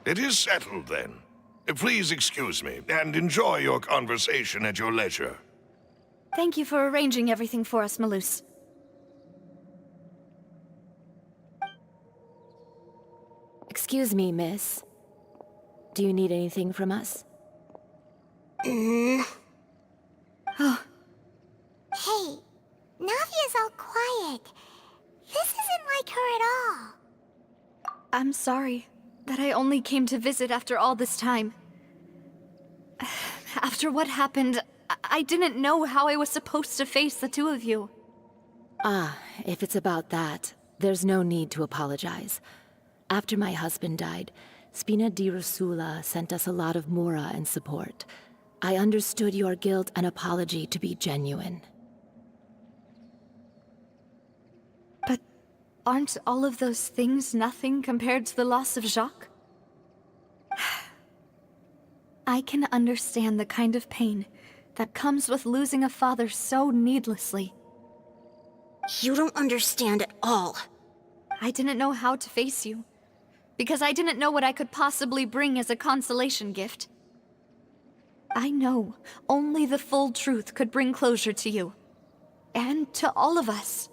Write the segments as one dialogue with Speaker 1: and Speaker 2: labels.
Speaker 1: It is settled, then. Please excuse me, and enjoy your conversation at your leisure.
Speaker 2: Thank you for arranging everything for us, Malus.
Speaker 3: Excuse me, miss. Do you need anything from us?
Speaker 2: Oh,
Speaker 4: Hey, Navia's all quiet. This isn't like her at all.
Speaker 2: I'm sorry that I only came to visit after all this time. After what happened, I didn't know how I was supposed to face the two of you.
Speaker 3: Ah, if it's about that, there's no need to apologize. After my husband died, Spina di Rosula sent us a lot of mora and support. I understood your guilt and apology to be genuine.
Speaker 2: But aren't all of those things nothing compared to the loss of Jacques? I can understand the kind of pain that comes with losing a father so needlessly.
Speaker 4: You don't understand at all.
Speaker 2: I didn't know how to face you, because I didn't know what I could possibly bring as a consolation gift. I know only the full truth could bring closure to you. And to all of us.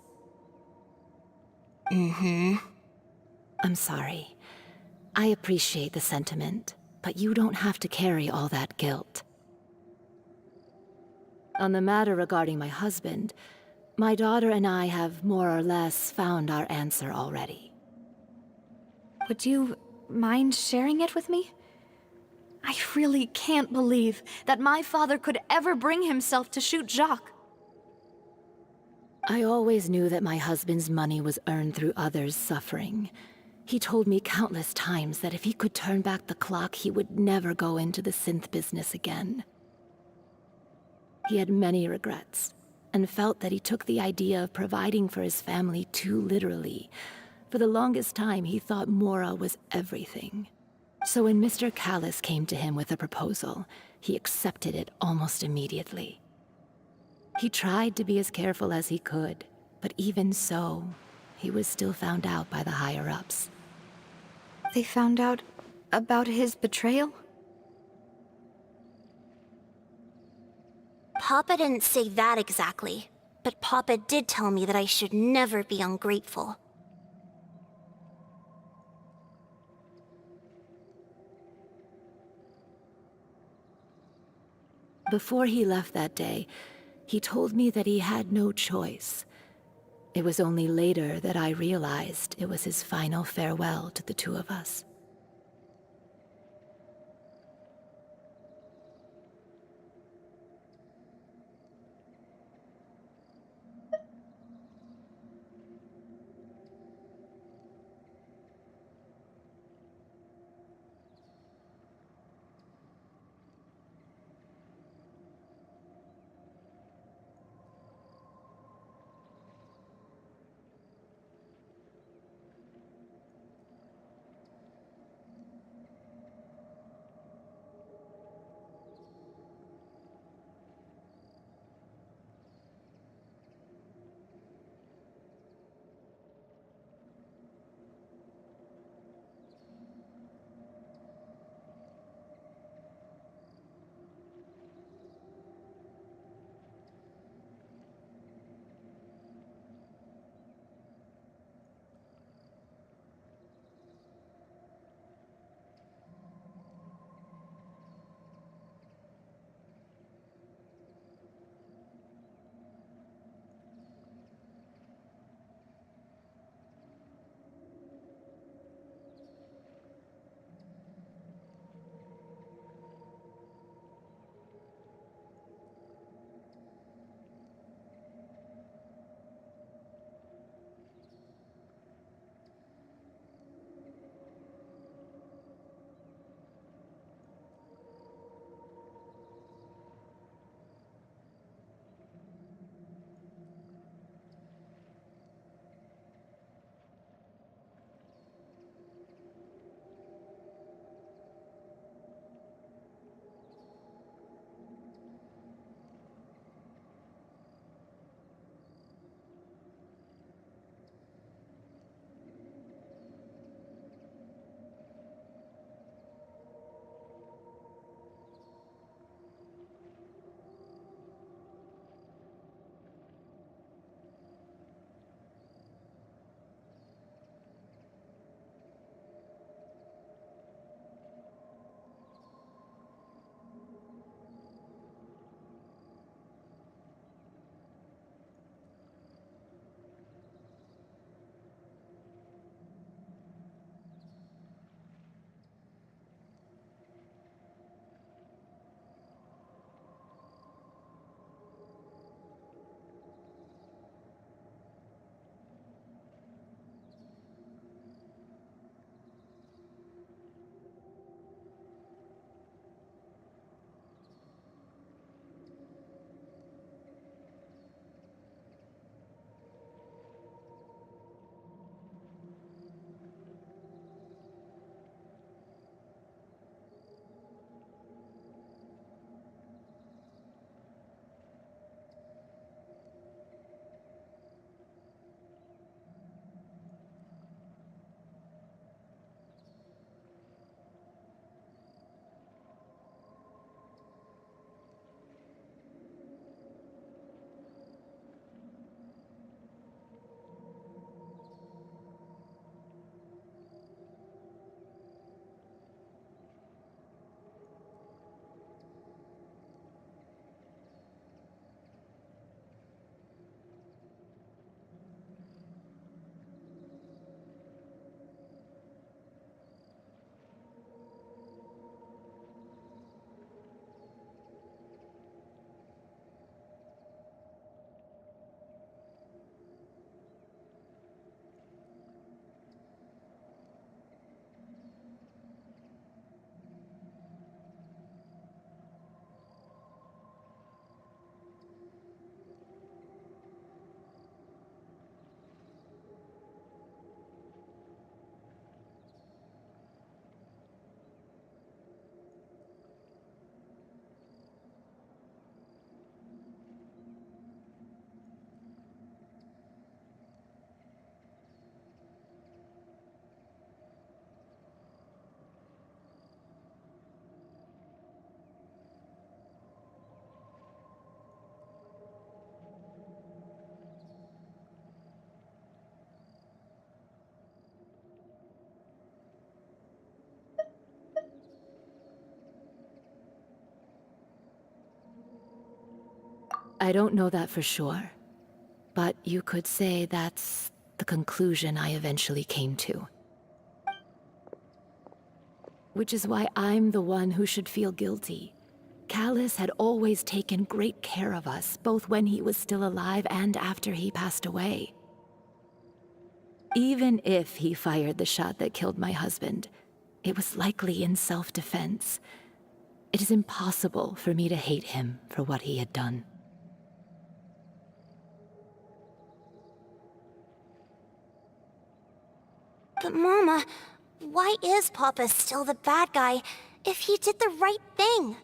Speaker 3: I'm sorry. I appreciate the sentiment, but you don't have to carry all that guilt. On the matter regarding my husband, my daughter and I have more or less found our answer already.
Speaker 2: Would you mind sharing it with me? I really can't believe that my father could ever bring himself to shoot Jacques.
Speaker 3: I always knew that my husband's money was earned through others' suffering. He told me countless times that if he could turn back the clock, he would never go into the synth business again. He had many regrets, and felt that he took the idea of providing for his family too literally. For the longest time, he thought Mora was everything. So when Mr. Callis came to him with a proposal, he accepted it almost immediately. He tried to be as careful as he could, but even so, he was still found out by the higher-ups.
Speaker 2: They found out about his betrayal?
Speaker 4: Papa didn't say that exactly, but Papa did tell me that I should never be ungrateful.
Speaker 3: Before he left that day, he told me that he had no choice. It was only later that I realized it was his final farewell to the two of us. I don't know that for sure. But you could say that's the conclusion I eventually came to. Which is why I'm the one who should feel guilty. Callus had always taken great care of us, both when he was still alive and after he passed away. Even if he fired the shot that killed my husband, it was likely in self-defense. It is impossible for me to hate him for what he had done.
Speaker 4: But Mama, why is Papa still the bad guy if he did the right thing?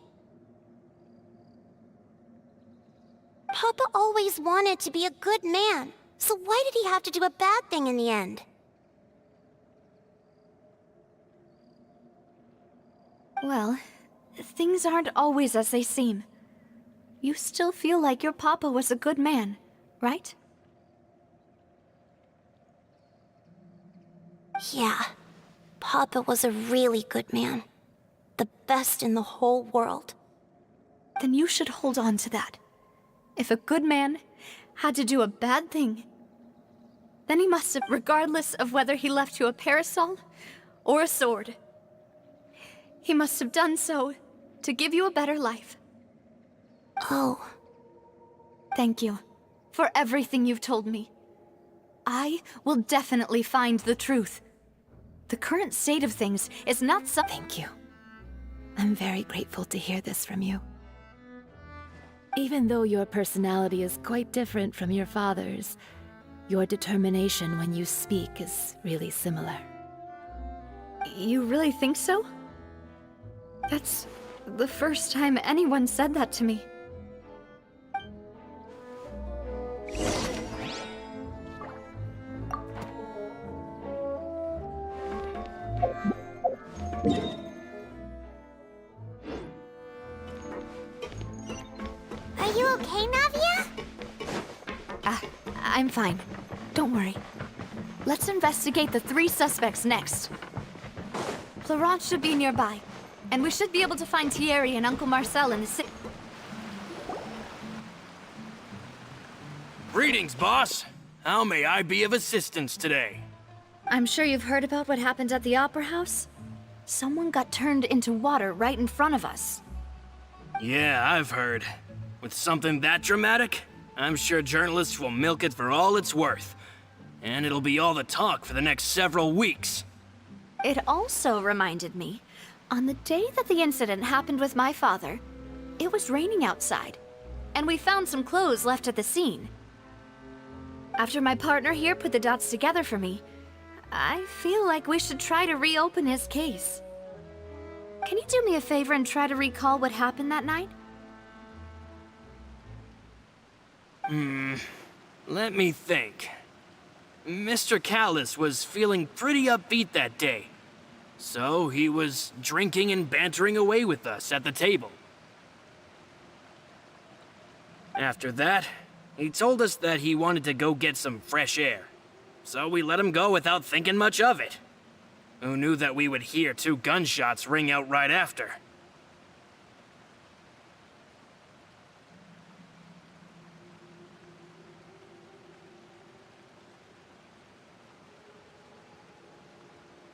Speaker 4: Papa always wanted to be a good man, so why did he have to do a bad thing in the end?
Speaker 2: Well, things aren't always as they seem. You still feel like your papa was a good man, right?
Speaker 4: Yeah, Papa was a really good man. The best in the whole world.
Speaker 2: Then you should hold on to that. If a good man had to do a bad thing, then he must have, regardless of whether he left you a parasol or a sword. He must have done so to give you a better life.
Speaker 4: Oh.
Speaker 2: Thank you for everything you've told me. I will definitely find the truth. The current state of things is not something.
Speaker 3: Thank you. I'm very grateful to hear this from you. Even though your personality is quite different from your father's, your determination when you speak is really similar.
Speaker 2: You really think so? That's the first time anyone said that to me.
Speaker 4: Are you okay, Navia?
Speaker 2: I'm fine. Don't worry. Let's investigate the 3 suspects next. Florent should be nearby, and we should be able to find Thierry and Uncle Marcel in the city.
Speaker 5: Greetings, boss. How may I be of assistance today?
Speaker 2: I'm sure you've heard about what happened at the Opera House. Someone got turned into water right in front of us.
Speaker 5: Yeah, I've heard. With something that dramatic, I'm sure journalists will milk it for all it's worth. And it'll be all the talk for the next several weeks.
Speaker 2: It also reminded me, on the day that the incident happened with my father, it was raining outside, and we found some clothes left at the scene. After my partner here put the dots together for me, I feel like we should try to reopen his case. Can you do me a favor and try to recall what happened that night?
Speaker 5: Let me think. Mr. Callus was feeling pretty upbeat that day. So he was drinking and bantering away with us at the table. After that, he told us that he wanted to go get some fresh air. So we let him go without thinking much of it. Who knew that we would hear 2 gunshots ring out right after?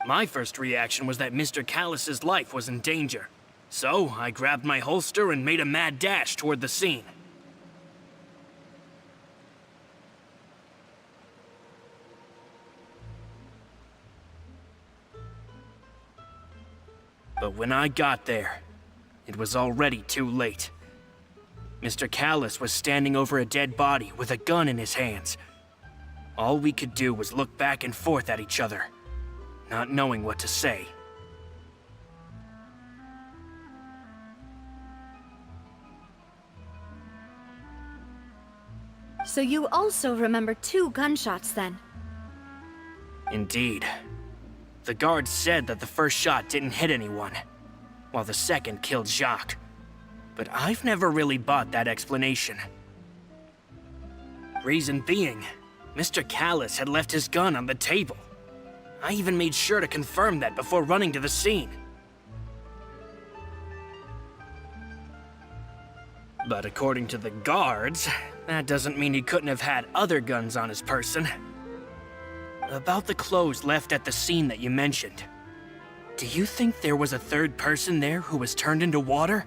Speaker 5: My first reaction was that Mr. Callus's life was in danger. So I grabbed my holster and made a mad dash toward the scene. But when I got there, it was already too late. Mr. Callus was standing over a dead body with a gun in his hands. All we could do was look back and forth at each other, not knowing what to say.
Speaker 2: So you also remember 2 gunshots then?
Speaker 5: Indeed. The guard said that the first shot didn't hit anyone, while the second killed Jacques. But I've never really bought that explanation. Reason being, Mr. Callus had left his gun on the table. I even made sure to confirm that before running to the scene. But according to the guards, that doesn't mean he couldn't have had other guns on his person. About the clothes left at the scene that you mentioned, do you think there was a third person there who was turned into water?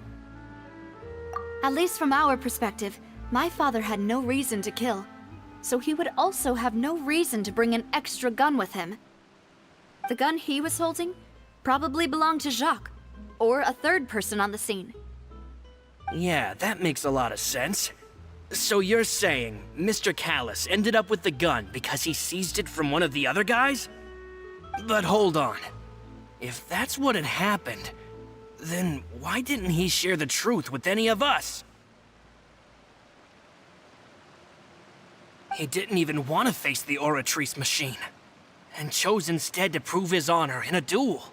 Speaker 2: At least from our perspective, my father had no reason to kill. So he would also have no reason to bring an extra gun with him. The gun he was holding probably belonged to Jacques, or a third person on the scene.
Speaker 5: Yeah, that makes a lot of sense. So you're saying Mr. Callus ended up with the gun because he seized it from one of the other guys? But hold on. If that's what had happened, then why didn't he share the truth with any of us? He didn't even want to face the Oratrice machine, and chose instead to prove his honor in a duel.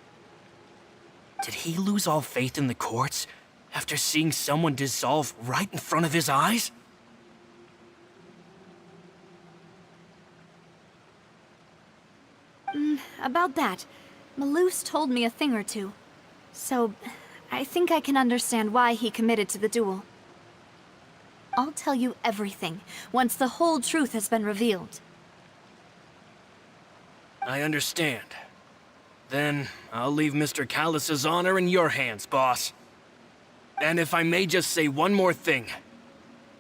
Speaker 5: Did he lose all faith in the courts after seeing someone dissolve right in front of his eyes?
Speaker 2: About that, Malus told me a thing or two. So, I think I can understand why he committed to the duel. I'll tell you everything once the whole truth has been revealed.
Speaker 5: I understand. Then I'll leave Mr. Callus's honor in your hands, boss. And if I may just say one more thing.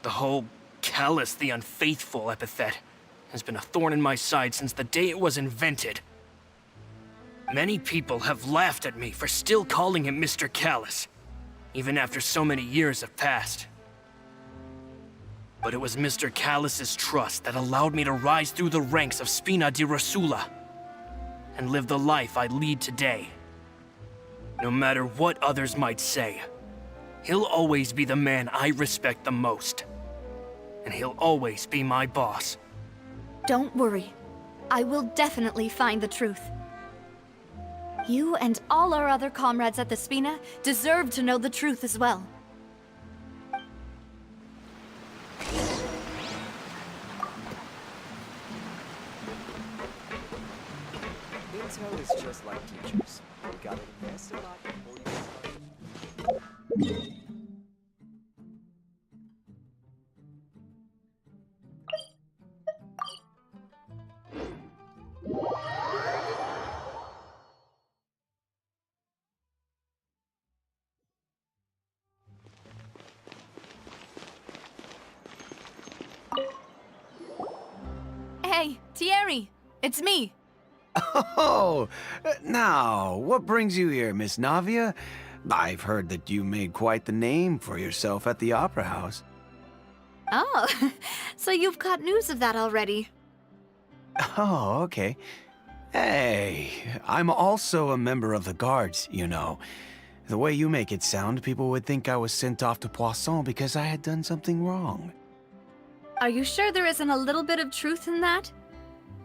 Speaker 5: The whole Callus the Unfaithful epithet has been a thorn in my side since the day it was invented. Many people have laughed at me for still calling him Mr. Callus, even after so many years have passed. But it was Mr. Callus's trust that allowed me to rise through the ranks of Spina di Rosula and live the life I lead today. No matter what others might say, he'll always be the man I respect the most. And he'll always be my boss.
Speaker 2: Don't worry. I will definitely find the truth. You and all our other comrades at the Spina deserve to know the truth as well.
Speaker 6: Intel is just like teachers. You gotta invest a lot before you start.
Speaker 2: Hey, Thierry! It's me!
Speaker 7: Oh, now, what brings you here, Miss Navia? I've heard that you made quite the name for yourself at the Opera House.
Speaker 2: Oh, so you've got news of that already.
Speaker 7: Oh, okay. Hey, I'm also a member of the guards, you know. The way you make it sound, people would think I was sent off to Poisson because I had done something wrong.
Speaker 2: Are you sure there isn't a little bit of truth in that?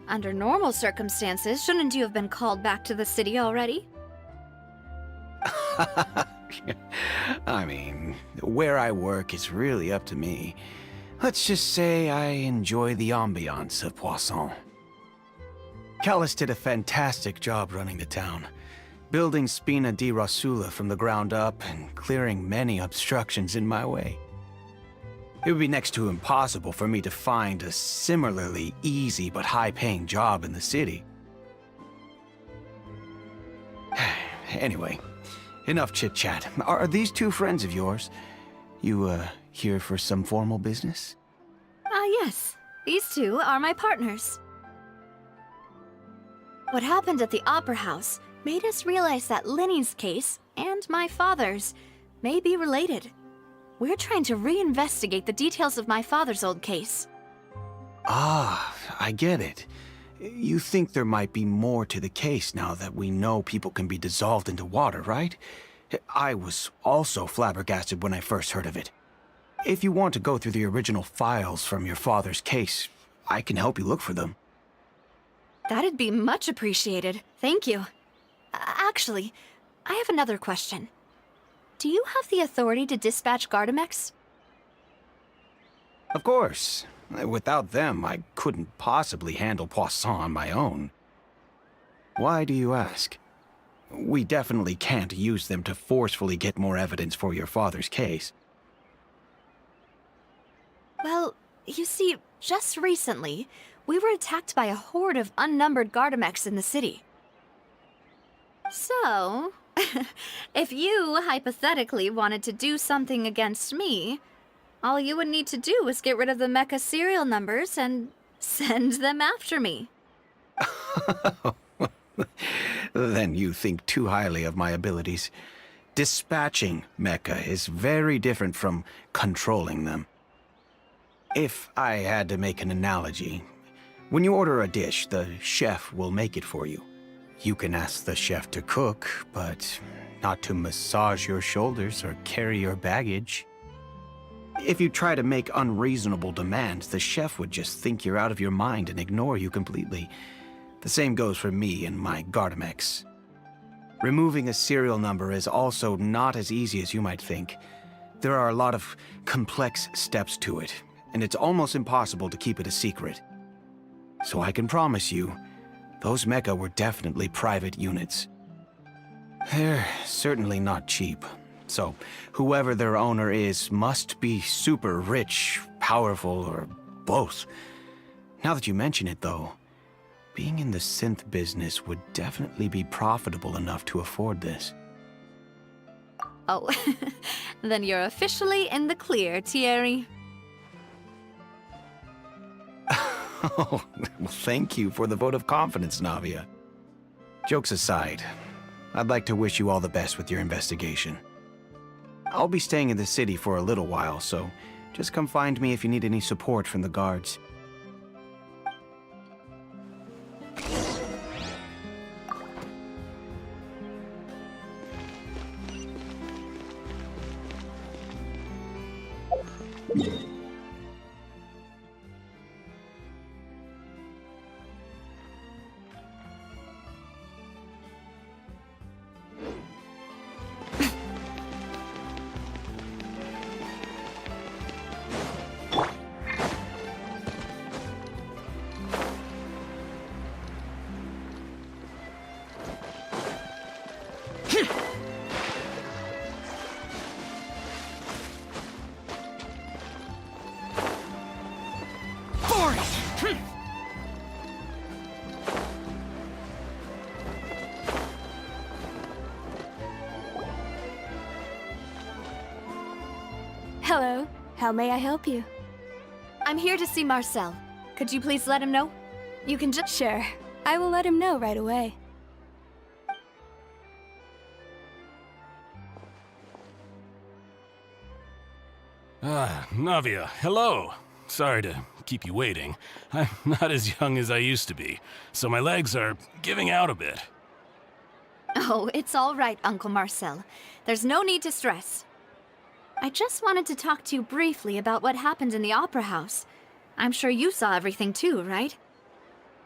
Speaker 2: Under normal circumstances, shouldn't you have been called back to the city already?
Speaker 7: I mean, where I work is really up to me. Let's just say I enjoy the ambiance of Poisson. Callus did a fantastic job running the town, building Spina di Rosula from the ground up and clearing many obstructions in my way. It would be next to impossible for me to find a similarly easy but high-paying job in the city. Anyway, enough chit-chat. Are these two friends of yours? You, here for some formal business?
Speaker 2: Yes. These two are my partners. What happened at the Opera House made us realize that Linny's case and my father's may be related. We're trying to reinvestigate the details of my father's old case.
Speaker 7: Ah, I get it. You think there might be more to the case now that we know people can be dissolved into water, right? I was also flabbergasted when I first heard of it. If you want to go through the original files from your father's case, I can help you look for them.
Speaker 2: That'd be much appreciated. Thank you. Actually, I have another question. Do you have the authority to dispatch Gardamex?
Speaker 7: Of course. Without them, I couldn't possibly handle Poisson on my own. Why do you ask? We definitely can't use them to forcefully get more evidence for your father's case.
Speaker 2: Well, you see, just recently, we were attacked by a horde of unnumbered Gardamex in the city. So, if you hypothetically wanted to do something against me, all you would need to do is get rid of the mecha serial numbers and send them after me.
Speaker 7: Then you think too highly of my abilities. Dispatching mecha is very different from controlling them. If I had to make an analogy, when you order a dish, the chef will make it for you. You can ask the chef to cook, but not to massage your shoulders or carry your baggage. If you try to make unreasonable demands, the chef would just think you're out of your mind and ignore you completely. The same goes for me and my Gardamex. Removing a serial number is also not as easy as you might think. There are a lot of complex steps to it, and it's almost impossible to keep it a secret. So I can promise you, those mecha were definitely private units. They're certainly not cheap. So, whoever their owner is must be super rich, powerful, or both. Now that you mention it, though, being in the synth business would definitely be profitable enough to afford this.
Speaker 2: Oh, then you're officially in the clear, Thierry.
Speaker 7: Oh, well, thank you for the vote of confidence, Navia. Jokes aside, I'd like to wish you all the best with your investigation. I'll be staying in the city for a little while, so just come find me if you need any support from the guards.
Speaker 8: Hello. How may I help you?
Speaker 2: I'm here to see Marcel. Could you please let him know? You can just...
Speaker 8: Sure. I will let him know right away.
Speaker 9: Navia, hello. Sorry to keep you waiting. I'm not as young as I used to be, so my legs are giving out a bit.
Speaker 2: Oh, it's all right, Uncle Marcel. There's no need to stress. I just wanted to talk to you briefly about what happened in the Opera House. I'm sure you saw everything too, right?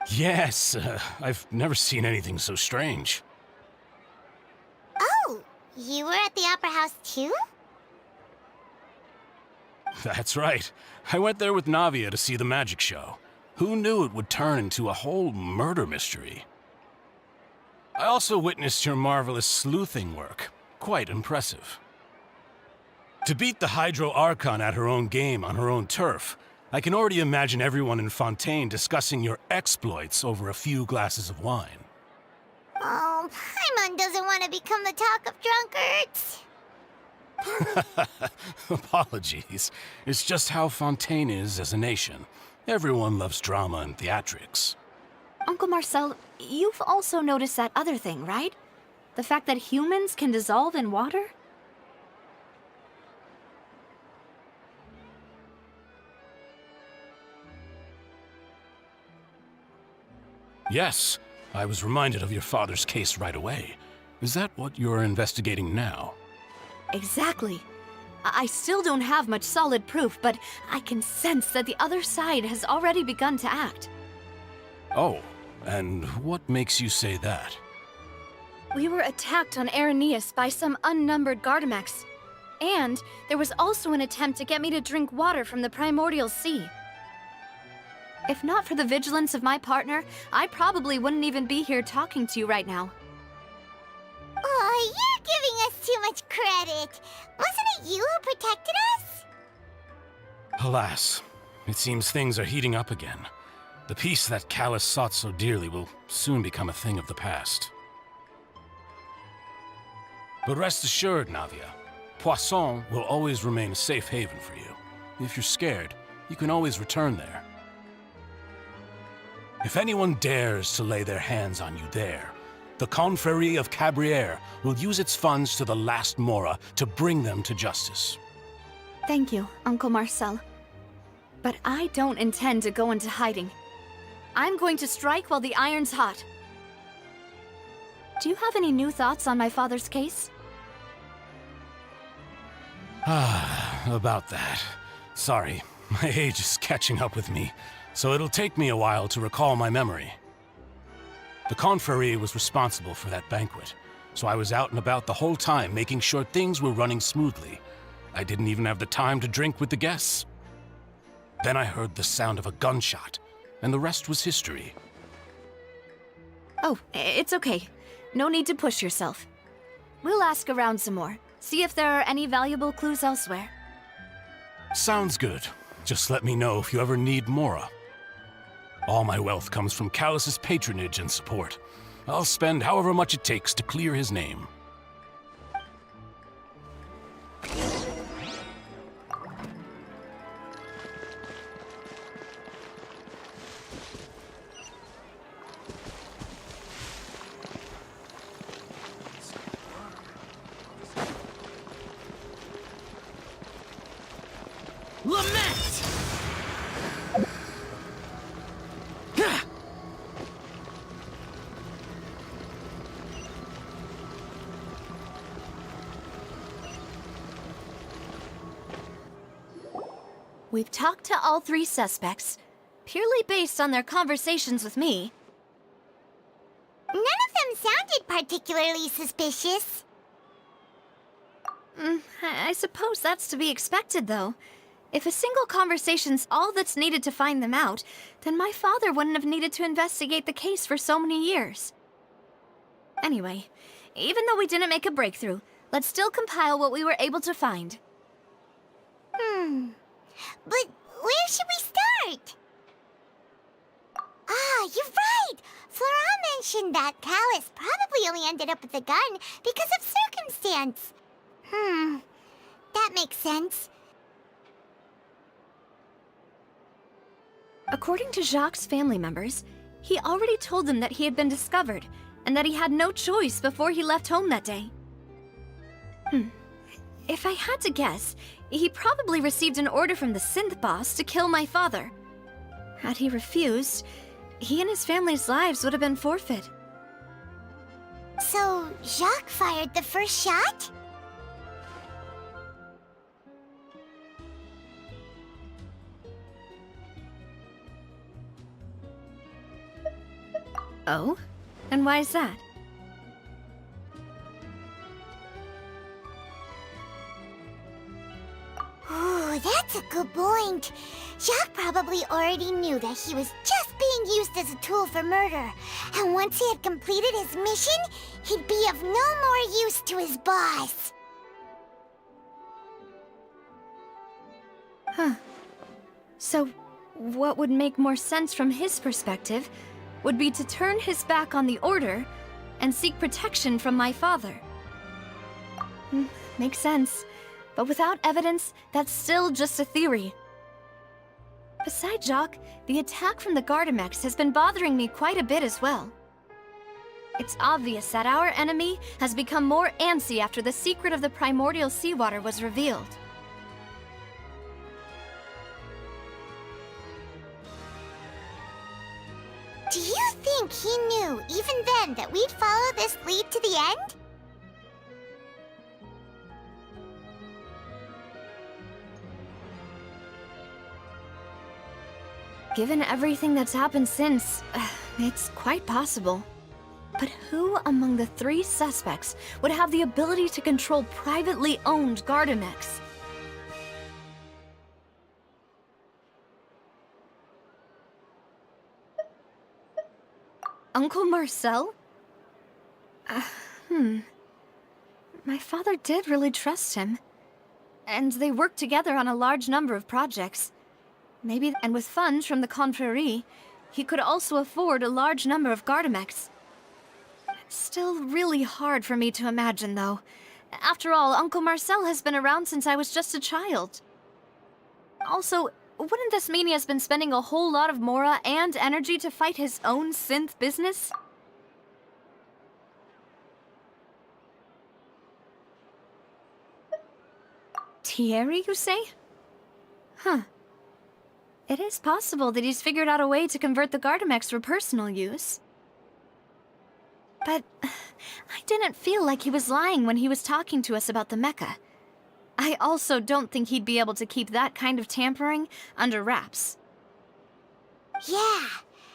Speaker 9: Yes, I've never seen anything so strange.
Speaker 4: Oh, you were at the Opera House too?
Speaker 9: That's right. I went there with Navia to see the magic show. Who knew it would turn into a whole murder mystery? I also witnessed your marvelous sleuthing work. Quite impressive. To beat the Hydro Archon at her own game on her own turf, I can already imagine everyone in Fontaine discussing your exploits over a few glasses of wine.
Speaker 4: Oh, Paimon doesn't want to become the talk of drunkards.
Speaker 9: Apologies. It's just how Fontaine is as a nation. Everyone loves drama and theatrics.
Speaker 2: Uncle Marcel, you've also noticed that other thing, right? The fact that humans can dissolve in water?
Speaker 9: Yes, I was reminded of your father's case right away. Is that what you're investigating now?
Speaker 2: Exactly. I still don't have much solid proof, but I can sense that the other side has already begun to act.
Speaker 9: Oh, and what makes you say that?
Speaker 8: We were attacked on Araneus by some unnumbered Gardamex. And there was also an attempt to get me to drink water from the primordial sea.
Speaker 2: If not for the vigilance of my partner, I probably wouldn't even be here talking to you right now.
Speaker 4: Oh, you're giving us too much credit. Wasn't it you who protected us?
Speaker 9: Alas, it seems things are heating up again. The peace that Callus sought so dearly will soon become a thing of the past. But rest assured, Navia, Poisson will always remain a safe haven for you. If you're scared, you can always return there. If anyone dares to lay their hands on you there, the Confrérie of Cabrières will use its funds to the last Mora to bring them to justice.
Speaker 2: Thank you, Uncle Marcel. But I don't intend to go into hiding. I'm going to strike while the iron's hot. Do you have any new thoughts on my father's case?
Speaker 9: About that. Sorry, my age is catching up with me, so it'll take me a while to recall my memory. The Confrérie was responsible for that banquet, so I was out and about the whole time making sure things were running smoothly. I didn't even have the time to drink with the guests. Then I heard the sound of a gunshot, and the rest was history.
Speaker 2: Oh, it's okay. No need to push yourself. We'll ask around some more, see if there are any valuable clues elsewhere.
Speaker 9: Sounds good. Just let me know if you ever need Mora. All my wealth comes from Callus's patronage and support. I'll spend however much it takes to clear his name.
Speaker 5: Lament!
Speaker 2: We've talked to all three suspects, purely based on their conversations with me.
Speaker 4: None of them sounded particularly suspicious.
Speaker 2: I suppose that's to be expected, though. If a single conversation's all that's needed to find them out, then my father wouldn't have needed to investigate the case for so many years. Anyway, even though we didn't make a breakthrough, let's still compile what we were able to find.
Speaker 4: But where should we start? Ah, you're right! Florent mentioned that Callus probably only ended up with the gun because of circumstance. That makes sense.
Speaker 2: According to Jacques' family members, he already told them that he had been discovered, and that he had no choice before he left home that day. If I had to guess, he probably received an order from the synth boss to kill my father. Had he refused, he and his family's lives would have been forfeit.
Speaker 4: So, Jacques fired the first shot?
Speaker 2: Oh? And why is that?
Speaker 4: Ooh, that's a good point. Jacques probably already knew that he was just being used as a tool for murder. And once he had completed his mission, he'd be of no more use to his boss.
Speaker 2: So, what would make more sense from his perspective would be to turn his back on the Order and seek protection from my father. Makes sense. But without evidence, that's still just a theory. Besides Jacques, the attack from the Gardamex has been bothering me quite a bit as well. It's obvious that our enemy has become more antsy after the secret of the primordial seawater was revealed.
Speaker 4: Do you think he knew, even then, that we'd follow this lead to the end?
Speaker 2: Given everything that's happened since, it's quite possible. But who among the three suspects would have the ability to control privately owned Gardamex? Uncle Marcel? My father did really trust him. And they worked together on a large number of projects. Maybe, and with funds from the Confrérie, he could also afford a large number of Gardamex. It's still really hard for me to imagine, though. After all, Uncle Marcel has been around since I was just a child. Also, wouldn't this mean he has been spending a whole lot of mora and energy to fight his own synth business? Thierry, you say? Huh. It is possible that he's figured out a way to convert the Gardamex for personal use. But I didn't feel like he was lying when he was talking to us about the mecha. I also don't think he'd be able to keep that kind of tampering under wraps.
Speaker 4: Yeah,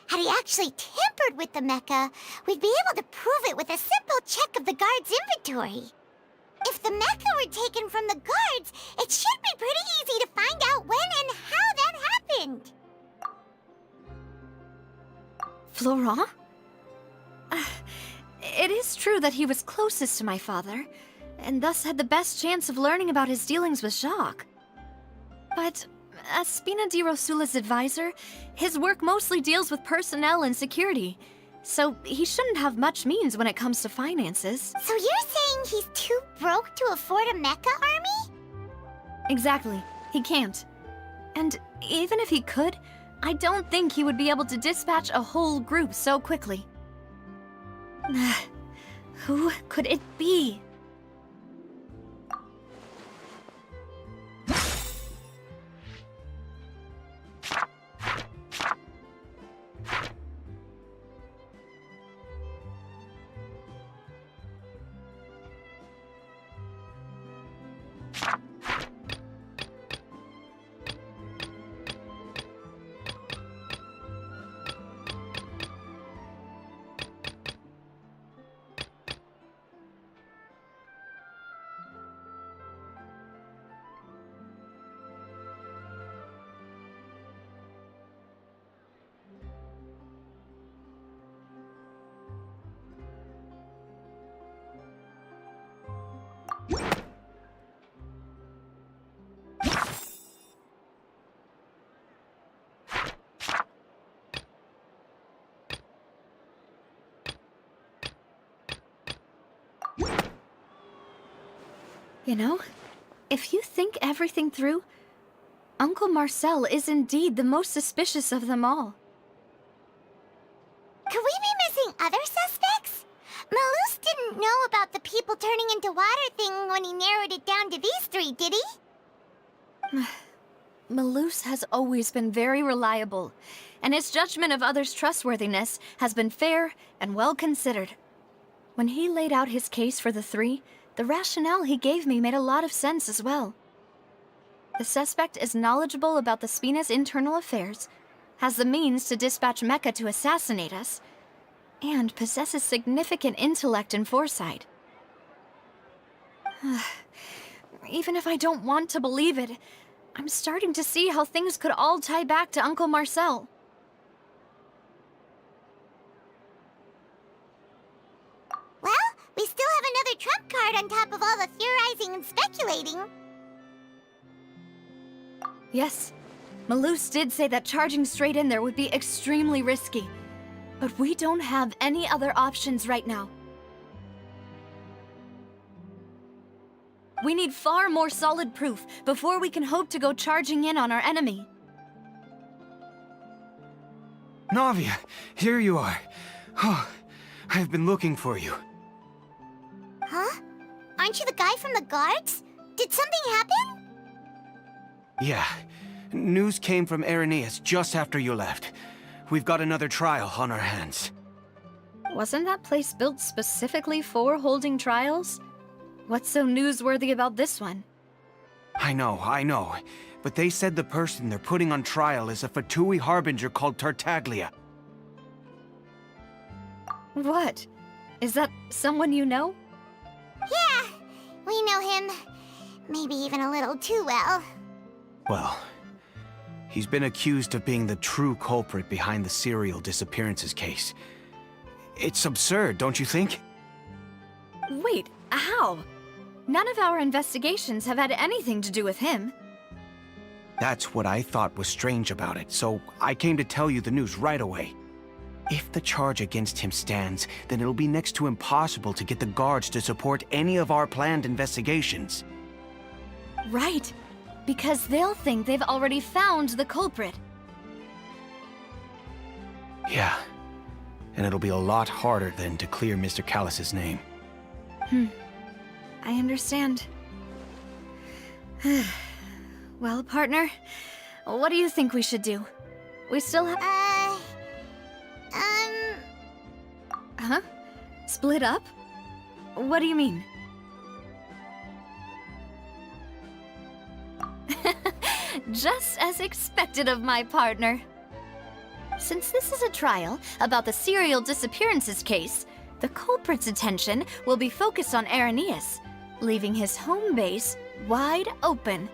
Speaker 4: had he actually tampered with the mecha, we'd be able to prove it with a simple check of the guard's inventory. If the mecha were taken from the guards, it should be pretty easy to find out when and how that happened.
Speaker 2: Florent? It is true that he was closest to my father, and thus had the best chance of learning about his dealings with Jacques. But as Spina di Rosula's advisor, his work mostly deals with personnel and security, so he shouldn't have much means when it comes to finances.
Speaker 4: So you're saying he's too broke to afford a mecha army?
Speaker 2: Exactly. He can't. And even if he could, I don't think he would be able to dispatch a whole group so quickly. Who could it be? You know, if you think everything through, Uncle Marcel is indeed the most suspicious of them all.
Speaker 4: Could we be missing other suspects? Malus didn't know about the people turning into water thing when he narrowed it down to these three, did he?
Speaker 2: Malus has always been very reliable, and his judgment of others' trustworthiness has been fair and well considered. When he laid out his case for the three, the rationale he gave me made a lot of sense as well. The suspect is knowledgeable about the Spina's internal affairs, has the means to dispatch Mecha to assassinate us, and possesses significant intellect and foresight. Even if I don't want to believe it, I'm starting to see how things could all tie back to Uncle Marcel.
Speaker 4: Well, we still have another trump card on top of all the theorizing and speculating.
Speaker 2: Yes, Malus did say that charging straight in there would be extremely risky, but we don't have any other options right now. We need far more solid proof before we can hope to go charging in on our enemy.
Speaker 7: Navia, here you are. Oh, I've been looking for you.
Speaker 4: Huh? Aren't you the guy from the guards? Did something happen?
Speaker 7: Yeah. News came from Irenaeus just after you left. We've got another trial on our hands.
Speaker 2: Wasn't that place built specifically for holding trials? What's so newsworthy about this one?
Speaker 7: I know. But they said the person they're putting on trial is a Fatui harbinger called Tartaglia.
Speaker 2: What? Is that someone you know?
Speaker 4: Yeah, we know him. Maybe even a little too well.
Speaker 7: Well, he's been accused of being the true culprit behind the serial disappearances case. It's absurd, don't you think?
Speaker 2: Wait, how? None of our investigations have had anything to do with him.
Speaker 7: That's what I thought was strange about it, so I came to tell you the news right away. If the charge against him stands, then it'll be next to impossible to get the guards to support any of our planned investigations.
Speaker 2: Right. Because they'll think they've already found the culprit.
Speaker 7: Yeah. And it'll be a lot harder then to clear Mr. Callus's name.
Speaker 2: I understand. Well, partner, what do you think we should do? We still have... Huh? Split up? What do you mean? Just as expected of my partner. Since this is a trial about the serial disappearances case, the culprit's attention will be focused on Arrhenius, leaving his home base wide open.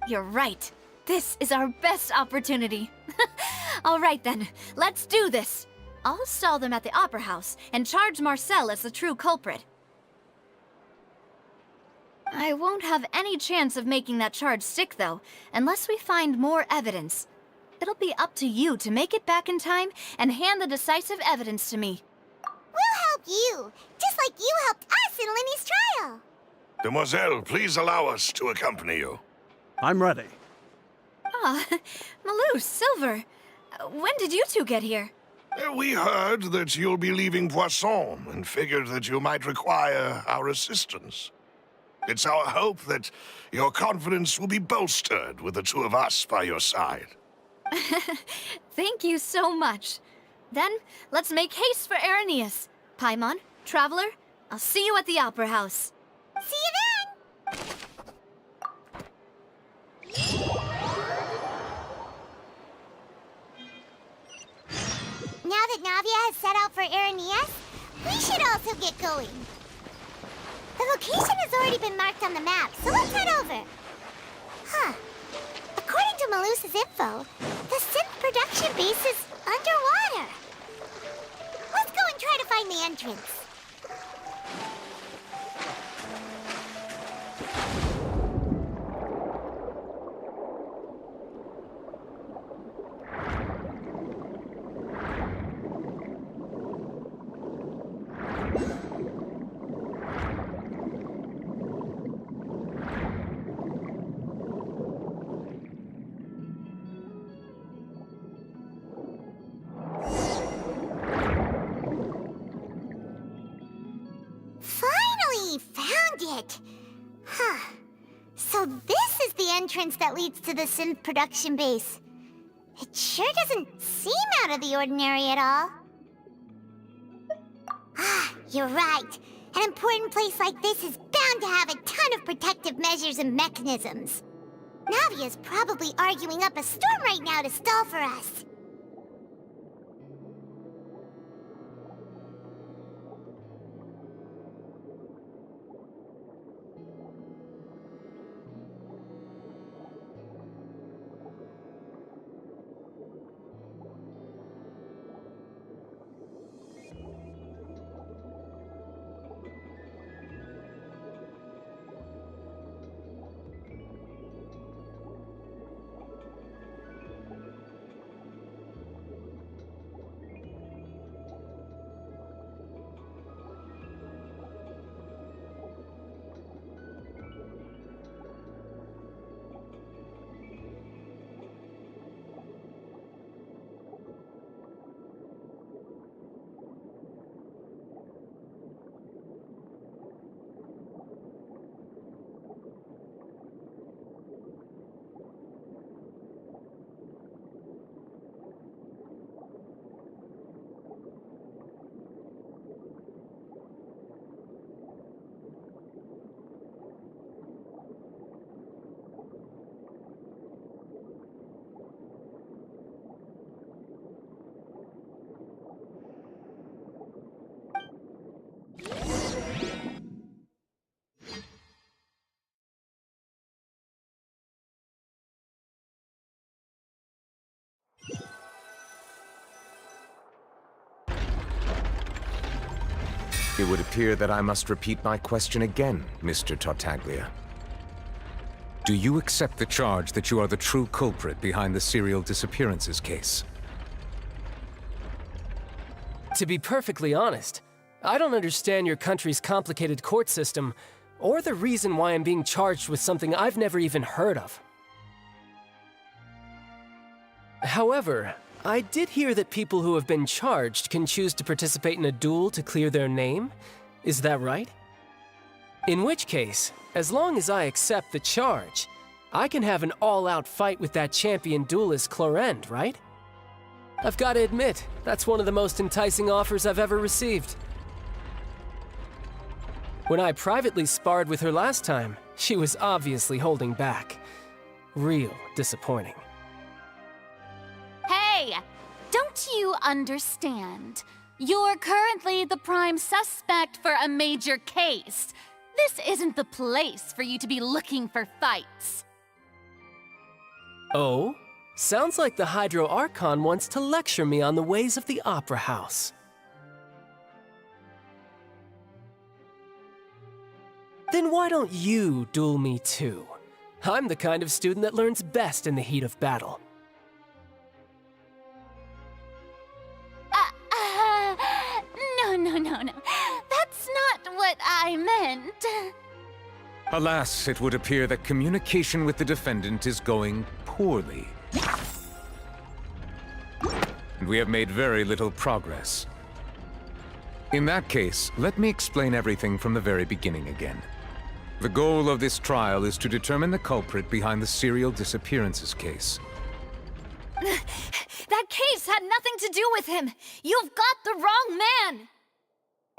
Speaker 2: You're right. This is our best opportunity. All right then, let's do this. I'll stall them at the Opera House and charge Marcel as the true culprit. I won't have any chance of making that charge stick, though, unless we find more evidence. It'll be up to you to make it back in time and hand the decisive evidence to me.
Speaker 4: We'll help you, just like you helped us in Lenny's trial.
Speaker 1: Demoiselle, please allow us to accompany you.
Speaker 10: I'm ready.
Speaker 2: Ah, Malou, Silver. When did you two get here?
Speaker 1: We heard that you'll be leaving Poisson and figured that you might require our assistance. It's our hope that your confidence will be bolstered with the two of us by your side.
Speaker 2: Thank you so much. Then, let's make haste for Arrhenius. Paimon, Traveler, I'll see you at the Opera House.
Speaker 4: See you then! Now that Navia has set out for Arrhenius, we should also get going. The location has already been marked on the map, so let's head over. Huh. According to Malusa's info, the synth production base is underwater. Let's go and try to find the entrance. Huh. So this is the entrance that leads to the synth production base. It sure doesn't seem out of the ordinary at all. Ah, you're right. An important place like this is bound to have a ton of protective measures and mechanisms. Navia's probably arguing up a storm right now to stall for us.
Speaker 11: It would appear that I must repeat my question again, Mr. Tartaglia.
Speaker 10: Do you accept the charge that you are the true culprit behind the serial disappearances case?
Speaker 11: To be perfectly honest, I don't understand your country's complicated court system, or the reason why I'm being charged with something I've never even heard of. However, I did hear that people who have been charged can choose to participate in a duel to clear their name. Is that right? In which case, as long as I accept the charge, I can have an all-out fight with that champion duelist Clorend, right? I've got to admit, that's one of the most enticing offers I've ever received. When I privately sparred with her last time, she was obviously holding back. Real disappointing.
Speaker 12: Hey! Don't you understand? You're currently the prime suspect for a major case. This isn't the place for you to be looking for fights.
Speaker 11: Oh? Sounds like the Hydro Archon wants to lecture me on the ways of the Opera House. Then why don't you duel me too? I'm the kind of student that learns best in the heat of battle.
Speaker 12: No. That's not what I meant.
Speaker 10: Alas, it would appear that communication with the defendant is going poorly. And we have made very little progress. In that case, let me explain everything from the very beginning again. The goal of this trial is to determine the culprit behind the serial disappearances case.
Speaker 2: That case had nothing to do with him! You've got the wrong man!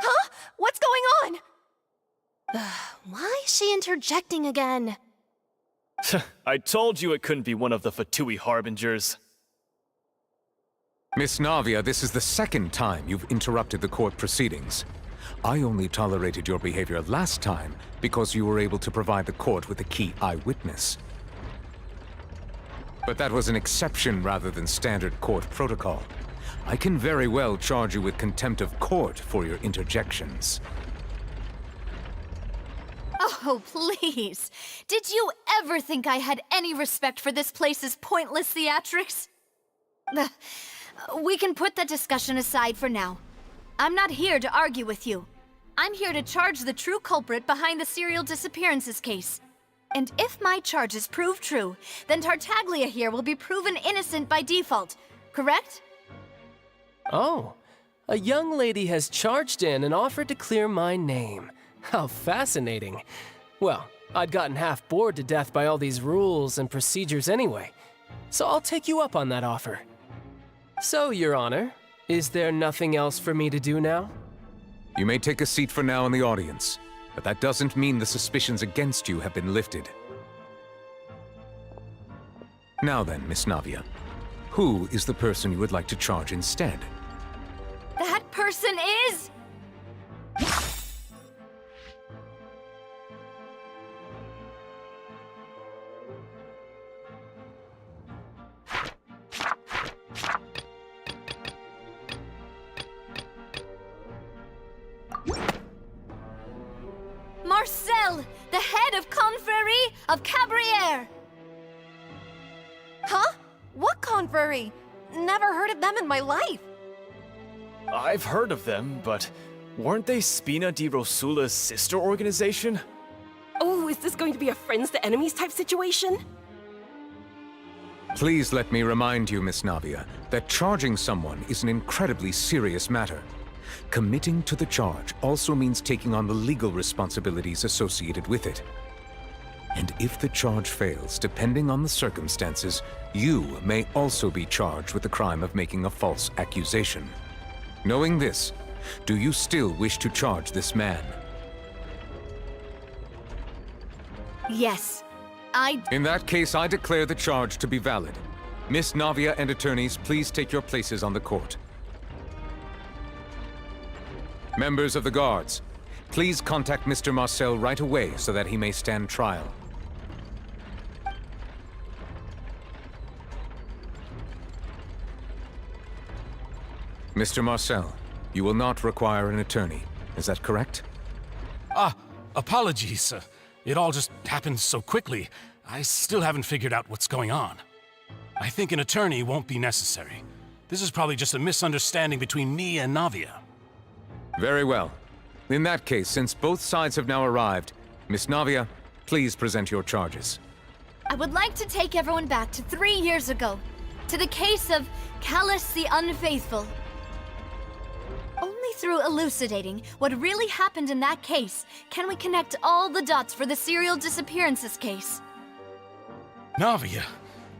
Speaker 8: Huh? What's going on? Why is she interjecting again?
Speaker 6: I told you it couldn't be one of the Fatui Harbingers.
Speaker 10: Miss Navia, this is the second time you've interrupted the court proceedings. I only tolerated your behavior last time because you were able to provide the court with a key eyewitness. But that was an exception rather than standard court protocol. I can very well charge you with contempt of court for your interjections.
Speaker 2: Oh, please. Did you ever think I had any respect for this place's pointless theatrics? We can put that discussion aside for now. I'm not here to argue with you. I'm here to charge the true culprit behind the serial disappearances case. And if my charges prove true, then Tartaglia here will be proven innocent by default, correct?
Speaker 11: Oh, a young lady has charged in and offered to clear my name. How fascinating. Well, I'd gotten half bored to death by all these rules and procedures anyway, so I'll take you up on that offer. So, Your Honor, is there nothing else for me to do now?
Speaker 10: You may take a seat for now in the audience, but that doesn't mean the suspicions against you have been lifted. Now then, Miss Navia, who is the person you would like to charge instead?
Speaker 2: That person is... Marcel, the head of Confrérie of Cabrières!
Speaker 8: Huh? What confrérie? Never heard of them in my life.
Speaker 6: I've heard of them, but weren't they Spina di Rosula's sister organization?
Speaker 8: Oh, is this going to be a friends to enemies type situation?
Speaker 10: Please let me remind you, Miss Navia, that charging someone is an incredibly serious matter. Committing to the charge also means taking on the legal responsibilities associated with it. And if the charge fails, depending on the circumstances, you may also be charged with the crime of making a false accusation. Knowing this, do you still wish to charge this man?
Speaker 2: Yes,
Speaker 10: In that case, I declare the charge to be valid. Miss Navia and attorneys, please take your places on the court. Members of the guards, please contact Mr. Marcel right away so that he may stand trial. Mr. Marcel, you will not require an attorney. Is that correct?
Speaker 9: Apologies. It all just happened so quickly. I still haven't figured out what's going on. I think an attorney won't be necessary. This is probably just a misunderstanding between me and Navia.
Speaker 10: Very well. In that case, since both sides have now arrived, Miss Navia, please present your charges.
Speaker 2: I would like to take everyone back to 3 years ago, to the case of Callus the Unfaithful. Only through elucidating what really happened in that case can we connect all the dots for the serial disappearances case.
Speaker 9: Navia,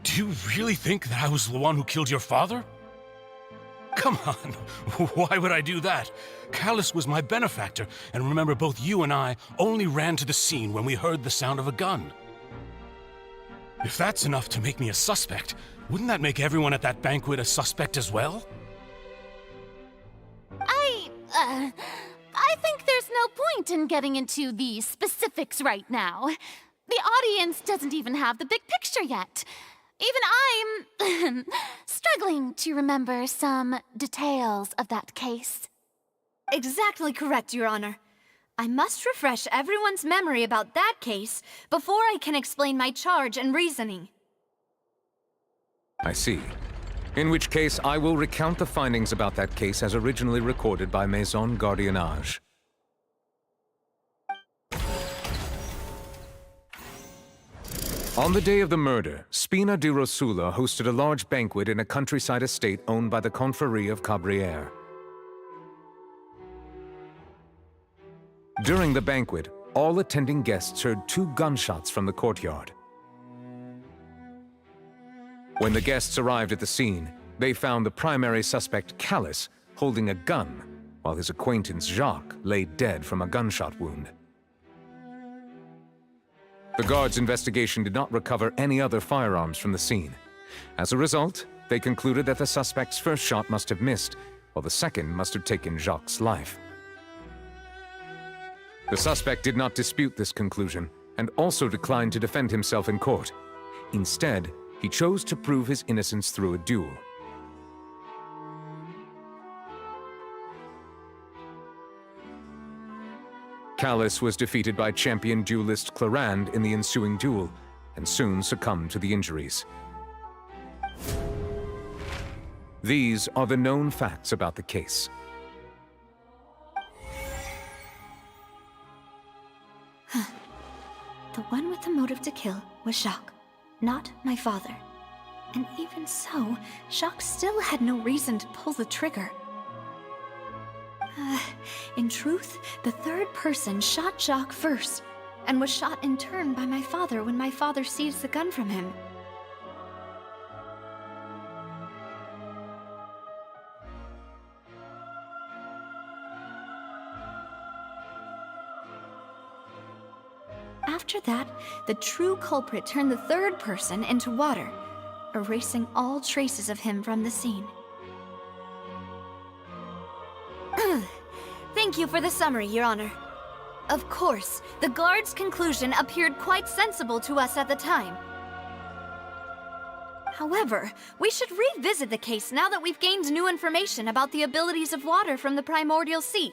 Speaker 9: do you really think that I was the one who killed your father? Come on, why would I do that? Callus was my benefactor, and remember, both you and I only ran to the scene when we heard the sound of a gun. If that's enough to make me a suspect, wouldn't that make everyone at that banquet a suspect as well?
Speaker 12: I think there's no point in getting into the specifics right now. The audience doesn't even have the big picture yet. Even I'm struggling to remember some details of that case.
Speaker 2: Exactly correct, Your Honor. I must refresh everyone's memory about that case before I can explain my charge and reasoning.
Speaker 10: I see. In which case, I will recount the findings about that case as originally recorded by Maison Gardiennage. On the day of the murder, Spina di Rosula hosted a large banquet in a countryside estate owned by the Confrérie of Cabrières. During the banquet, all attending guests heard 2 gunshots from the courtyard. When the guests arrived at the scene, they found the primary suspect, Callus, holding a gun, while his acquaintance, Jacques, lay dead from a gunshot wound. The guards' investigation did not recover any other firearms from the scene. As a result, they concluded that the suspect's first shot must have missed, while the second must have taken Jacques' life. The suspect did not dispute this conclusion, and also declined to defend himself in court. Instead, he chose to prove his innocence through a duel. Callus was defeated by champion duelist Clarand in the ensuing duel, and soon succumbed to the injuries. These are the known facts about the case.
Speaker 2: The one with the motive to kill was Jacques, not my father. And even so, Jacques still had no reason to pull the trigger. In truth, the third person shot Jacques first, and was shot in turn by my father when my father seized the gun from him. After that, the true culprit turned the third person into water, erasing all traces of him from the scene. Thank you for the summary, Your Honor. Of course, the guard's conclusion appeared quite sensible to us at the time. However, we should revisit the case now that we've gained new information about the abilities of water from the primordial sea.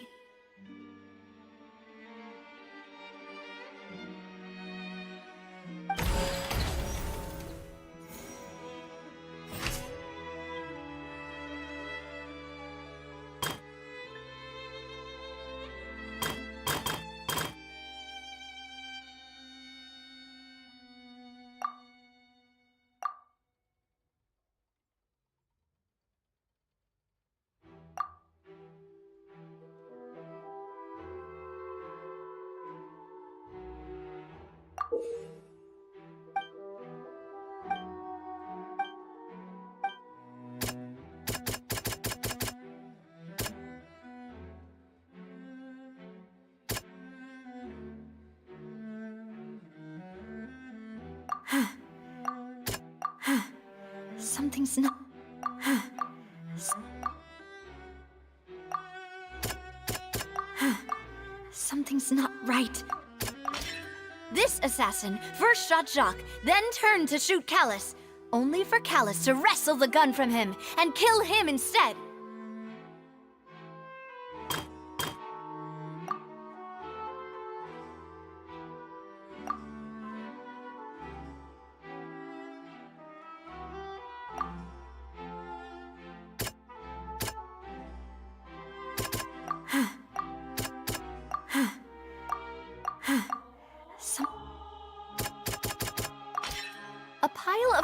Speaker 2: Something's not... Something's not right. This assassin first shot Jacques, then turned to shoot Callus, only for Callus to wrestle the gun from him and kill him instead.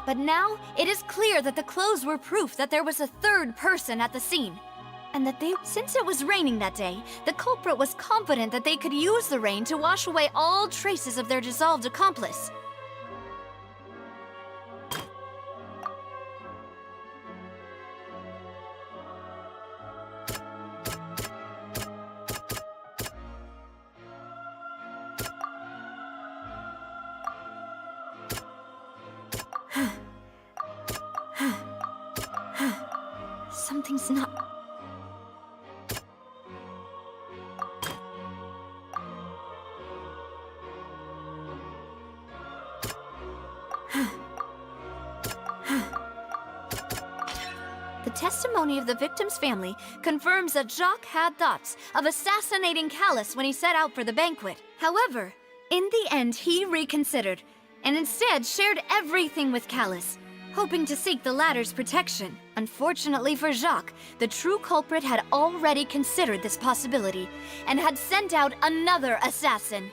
Speaker 2: But now, it is clear that the clothes were proof that there was a third person at the scene. And that since it was raining that day, the culprit was confident that they could use the rain to wash away all traces of their dissolved accomplice. Something's not... The testimony of the victim's family confirms that Jacques had thoughts of assassinating Callus when he set out for the banquet. However, in the end, he reconsidered, and instead shared everything with Callus, hoping to seek the latter's protection. Unfortunately for Jacques, the true culprit had already considered this possibility, and had sent out another assassin.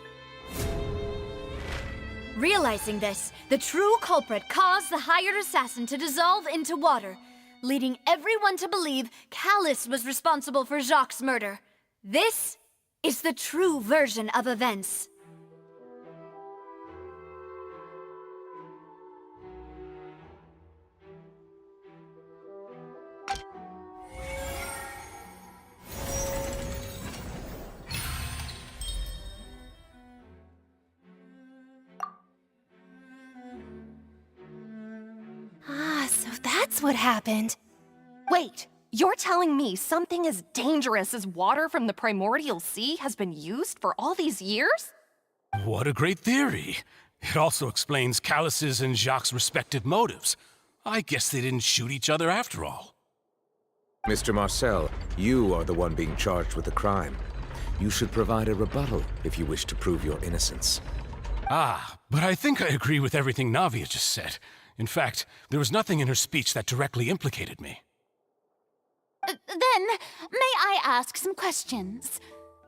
Speaker 2: Realizing this, the true culprit caused the hired assassin to dissolve into water, leading everyone to believe Callus was responsible for Jacques' murder. This is the true version of events.
Speaker 13: So that's what happened. Wait, you're telling me something as dangerous as water from the primordial sea has been used for all these years?
Speaker 9: What a great theory. It also explains Callus's and Jacques' respective motives. I guess they didn't shoot each other after all.
Speaker 10: Mr. Marcel, you are the one being charged with the crime. You should provide a rebuttal if you wish to prove your innocence.
Speaker 9: Ah, but I think I agree with everything Navia just said. In fact, there was nothing in her speech that directly implicated me.
Speaker 12: Then, may I ask some questions?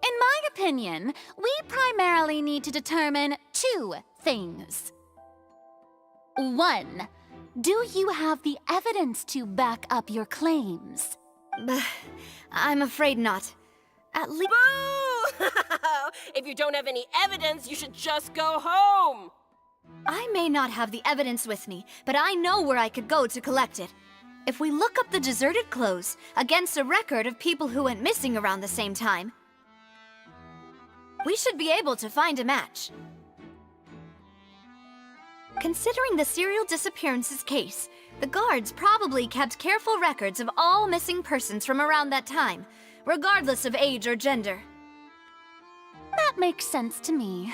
Speaker 12: In my opinion, we primarily need to determine two things. One, do you have the evidence to back up your claims?
Speaker 2: I'm afraid not. At least...
Speaker 13: Boo! If you don't have any evidence, you should just go home!
Speaker 2: I may not have the evidence with me, but I know where I could go to collect it. If we look up the deserted clothes against a record of people who went missing around the same time, we should be able to find a match. Considering the serial disappearances case, the guards probably kept careful records of all missing persons from around that time, regardless of age or gender.
Speaker 12: That makes sense to me.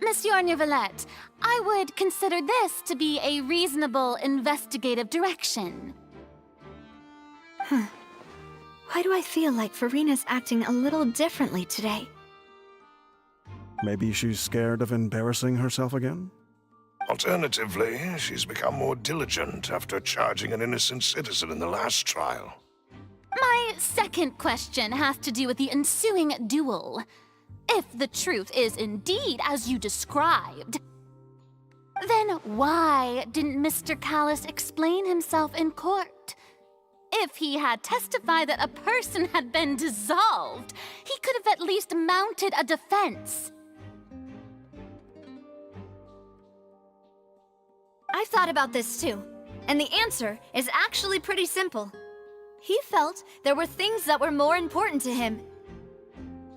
Speaker 12: Monsieur Neuvillette, I would consider this to be a reasonable investigative direction.
Speaker 2: Why do I feel like Farina's acting a little differently today?
Speaker 14: Maybe she's scared of embarrassing herself again?
Speaker 1: Alternatively, she's become more diligent after charging an innocent citizen in the last trial.
Speaker 12: My second question has to do with the ensuing duel. If the truth is indeed as you described, then why didn't Mr. Callus explain himself in court? If he had testified that a person had been dissolved, he could have at least mounted a defense.
Speaker 2: I've thought about this too, and the answer is actually pretty simple. He felt there were things that were more important to him.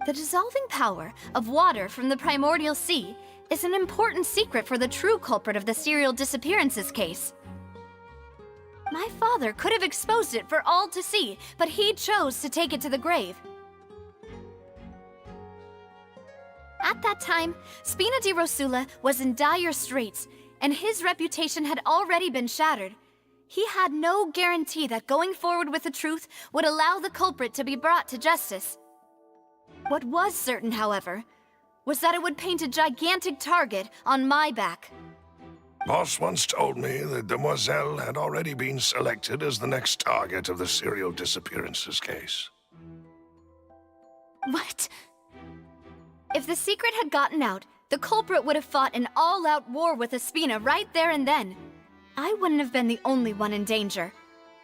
Speaker 2: The dissolving power of water from the primordial sea is an important secret for the true culprit of the serial disappearances case. My father could have exposed it for all to see, but he chose to take it to the grave. At that time, Spina di Rosula was in dire straits, and his reputation had already been shattered. He had no guarantee that going forward with the truth would allow the culprit to be brought to justice. What was certain, however, was that it would paint a gigantic target on my back.
Speaker 1: Boss once told me that Demoiselle had already been selected as the next target of the serial disappearances case.
Speaker 12: What?
Speaker 2: If the secret had gotten out, the culprit would have fought an all-out war with Espina right there and then. I wouldn't have been the only one in danger.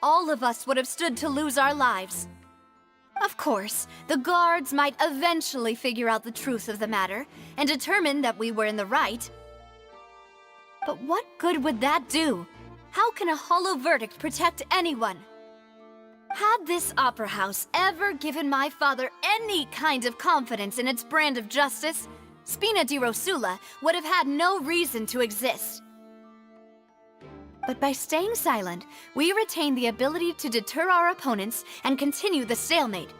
Speaker 2: All of us would have stood to lose our lives. Of course, the guards might eventually figure out the truth of the matter and determine that we were in the right. But what good would that do? How can a hollow verdict protect anyone? Had this opera house ever given my father any kind of confidence in its brand of justice, Spina di Rosula would have had no reason to exist. But by staying silent, we retain the ability to deter our opponents and continue the stalemate.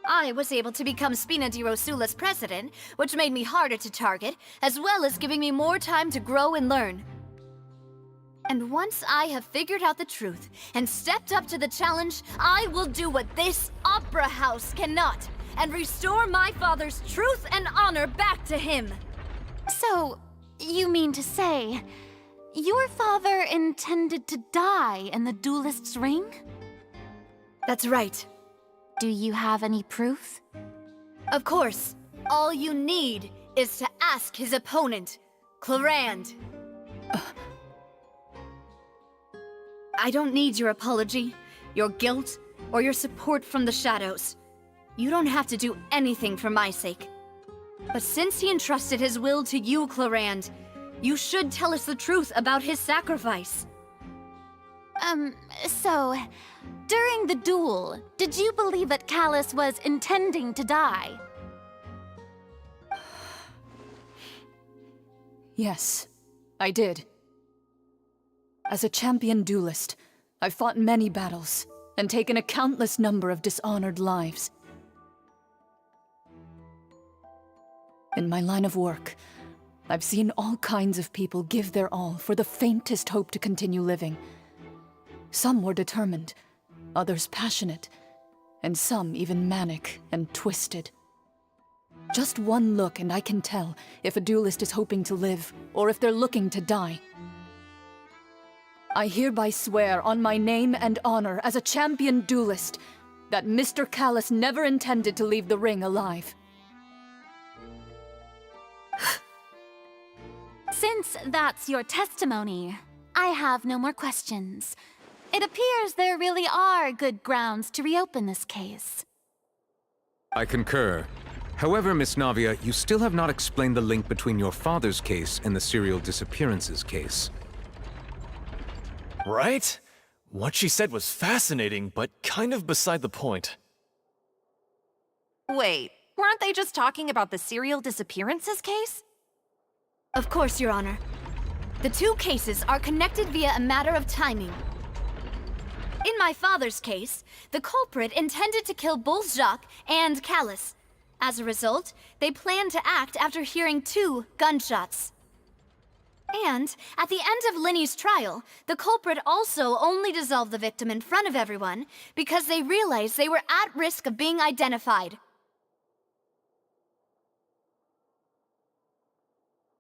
Speaker 2: I was able to become Spina di Rosula's president, which made me harder to target, as well as giving me more time to grow and learn. And once I have figured out the truth and stepped up to the challenge, I will do what this opera house cannot, and restore my father's truth and honor back to him.
Speaker 12: So, you mean to say, your father intended to die in the duelist's ring?
Speaker 2: That's right.
Speaker 12: Do you have any proof?
Speaker 2: Of course. All you need is to ask his opponent, Clarand. I don't need your apology, your guilt, or your support from the shadows. You don't have to do anything for my sake. But since he entrusted his will to you, Clarand, you should tell us the truth about his sacrifice.
Speaker 12: So, during the duel, did you believe that Callus was intending to die?
Speaker 15: Yes, I did. As a champion duelist, I've fought many battles and taken a countless number of dishonored lives. In my line of work, I've seen all kinds of people give their all for the faintest hope to continue living. Some were determined, others passionate, and some even manic and twisted. Just one look and I can tell if a duelist is hoping to live or if they're looking to die. I hereby swear on my name and honor as a champion duelist that Mr. Callus never intended to leave the ring alive.
Speaker 12: Since that's your testimony, I have no more questions. It appears there really are good grounds to reopen this case.
Speaker 10: I concur. However, Miss Navia, you still have not explained the link between your father's case and the serial disappearances case.
Speaker 6: Right? What she said was fascinating, but kind of beside the point.
Speaker 13: Wait, weren't they just talking about the serial disappearances case?
Speaker 2: Of course, Your Honor. The two cases are connected via a matter of timing. In my father's case, the culprit intended to kill both Jacques and Callus. As a result, they planned to act after hearing 2 gunshots. And at the end of Linny's trial, the culprit also only dissolved the victim in front of everyone because they realized they were at risk of being identified.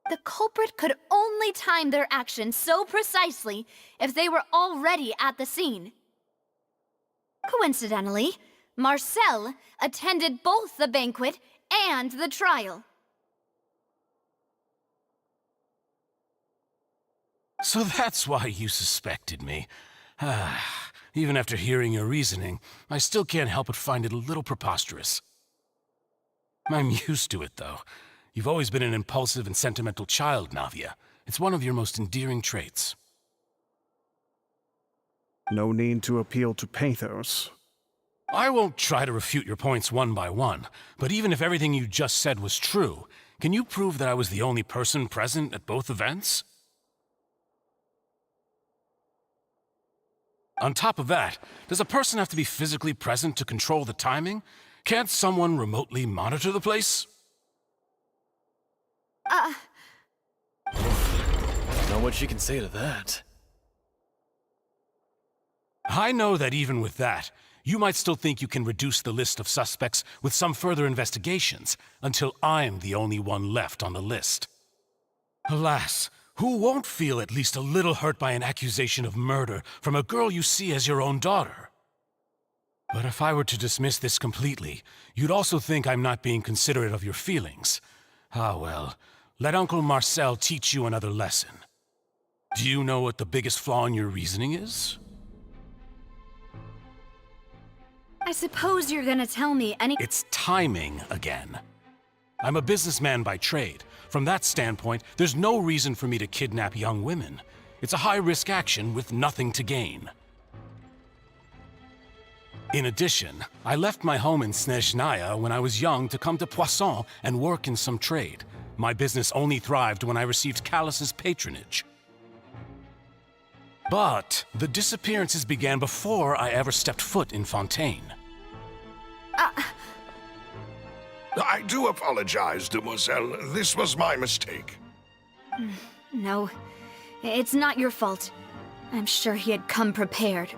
Speaker 2: The culprit could only time their actions so precisely if they were already at the scene. Coincidentally, Marcel attended both the banquet and the trial.
Speaker 9: So that's why you suspected me. Even after hearing your reasoning, I still can't help but find it a little preposterous. I'm used to it, though. You've always been an impulsive and sentimental child, Navia. It's one of your most endearing traits.
Speaker 14: No need to appeal to pathos.
Speaker 9: I won't try to refute your points one by one, but even if everything you just said was true, can you prove that I was the only person present at both events? On top of that, does a person have to be physically present to control the timing? Can't someone remotely monitor the place?
Speaker 6: Know what she can say to that.
Speaker 9: I know that even with that, you might still think you can reduce the list of suspects with some further investigations until I'm the only one left on the list. Alas, who won't feel at least a little hurt by an accusation of murder from a girl you see as your own daughter? But if I were to dismiss this completely, you'd also think I'm not being considerate of your feelings. Ah well, let Uncle Marcel teach you another lesson. Do you know what the biggest flaw in your reasoning is?
Speaker 2: I suppose you're gonna tell me any-
Speaker 9: It's timing again. I'm a businessman by trade. From that standpoint, there's no reason for me to kidnap young women. It's a high-risk action with nothing to gain. In addition, I left my home in Snezhnaya when I was young to come to Poisson and work in some trade. My business only thrived when I received Callus's patronage. But the disappearances began before I ever stepped foot in Fontaine.
Speaker 1: I do apologize, demoiselle. This was my mistake.
Speaker 2: No, it's not your fault. I'm sure he had come prepared.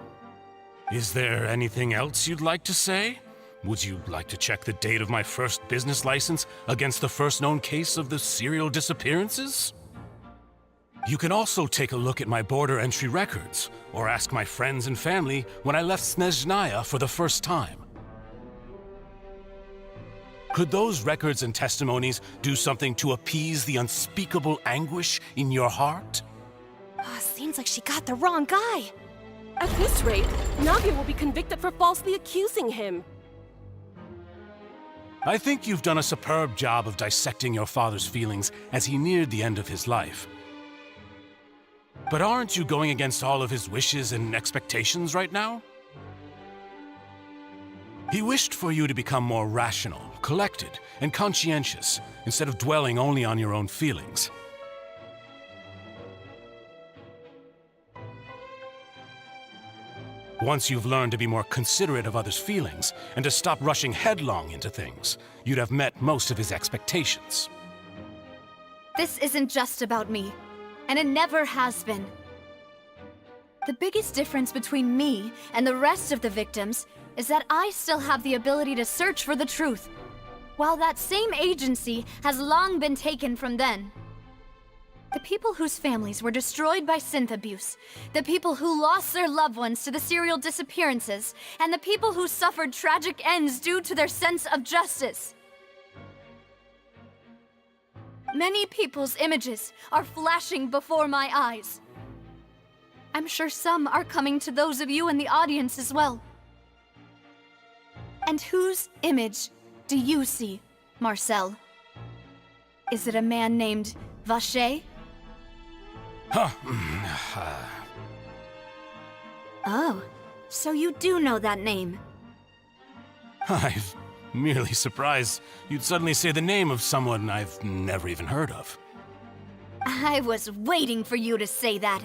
Speaker 9: Is there anything else you'd like to say? Would you like to check the date of my first business license against the first known case of the serial disappearances? You can also take a look at my border entry records, or ask my friends and family when I left Snezhnaya for the first time. Could those records and testimonies do something to appease the unspeakable anguish in your heart?
Speaker 13: Seems like she got the wrong guy. At this rate, Navia will be convicted for falsely accusing him.
Speaker 9: I think you've done a superb job of dissecting your father's feelings as he neared the end of his life. But aren't you going against all of his wishes and expectations right now? He wished for you to become more rational, collected, and conscientious, instead of dwelling only on your own feelings. Once you've learned to be more considerate of others' feelings, and to stop rushing headlong into things, you'd have met most of his expectations.
Speaker 2: This isn't just about me, and it never has been. The biggest difference between me and the rest of the victims is that I still have the ability to search for the truth, while that same agency has long been taken from them. The people whose families were destroyed by synth abuse, the people who lost their loved ones to the serial disappearances, and the people who suffered tragic ends due to their sense of justice. Many people's images are flashing before my eyes. I'm sure some are coming to those of you in the audience as well. And whose image do you see, Marcel? Is it a man named Vacher? Oh, so you do know that name.
Speaker 9: I'm merely surprised you'd suddenly say the name of someone I've never even heard of.
Speaker 2: I was waiting for you to say that.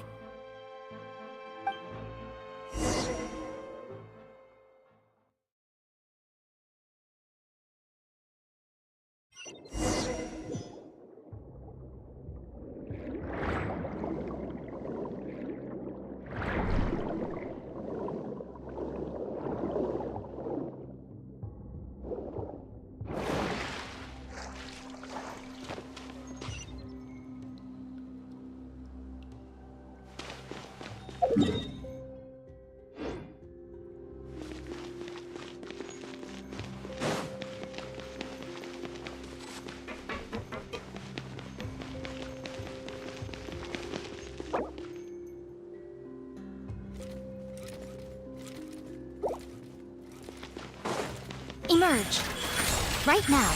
Speaker 13: Emerge. Right now.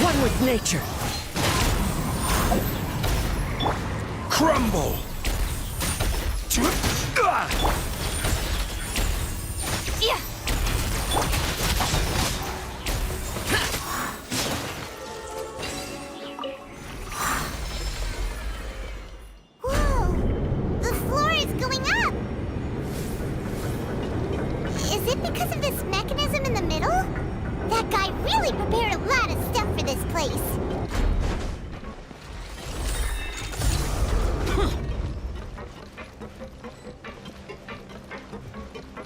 Speaker 16: One with nature. Crumble.
Speaker 2: Yeah.
Speaker 4: Whoa! The floor is going up! Is it because of this mechanism in the middle? That guy really prepared a lot of stuff for this place.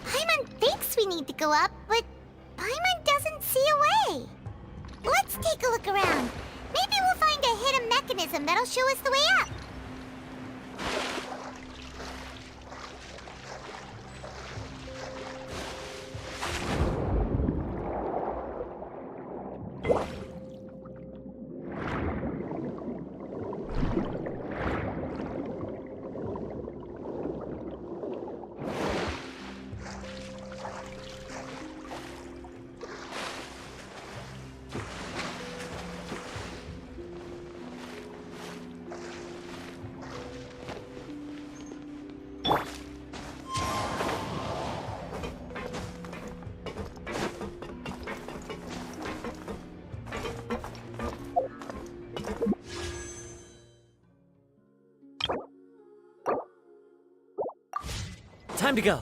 Speaker 4: Paimon thinks we need to go up, but Paimon doesn't see a way. Let's take a look around. Maybe we'll find a hidden mechanism that'll show us the way up.
Speaker 16: Time to go.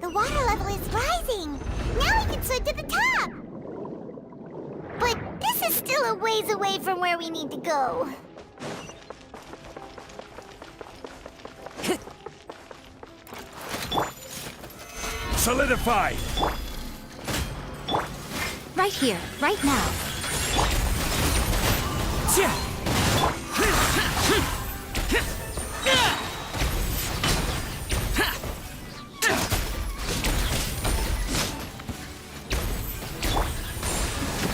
Speaker 4: The water level is rising! Now we can swim to the top! But this is still a ways away from where we need to go.
Speaker 1: Solidify!
Speaker 2: Right here, right now.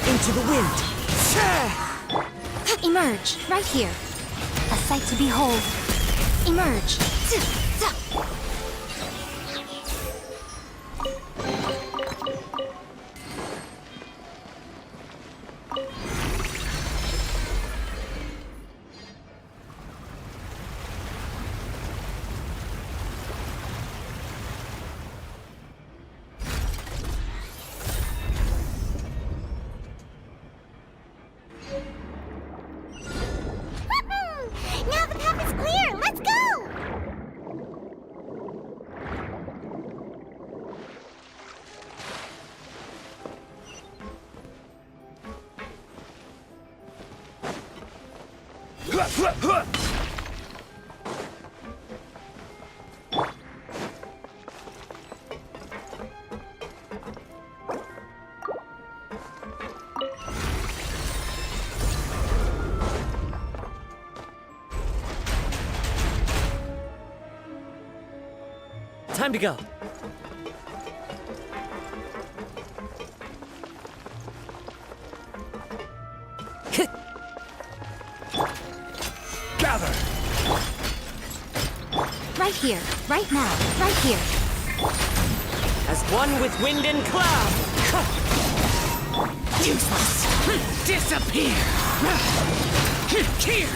Speaker 16: Into the wind.
Speaker 2: Emerge, right here. A sight to behold. Emerge.
Speaker 4: Now the path is clear! Let's go!
Speaker 16: Time to go.
Speaker 1: Gather!
Speaker 2: Right here, right now, right here.
Speaker 16: As one with wind and cloud.
Speaker 5: Useless! Disappear! Here!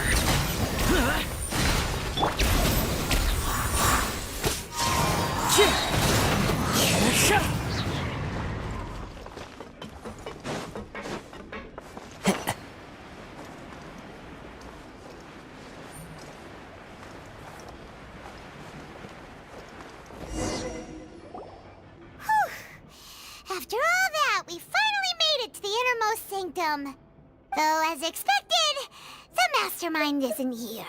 Speaker 4: After all that, we finally made it to the innermost sanctum. Though, as expected, the mastermind isn't here.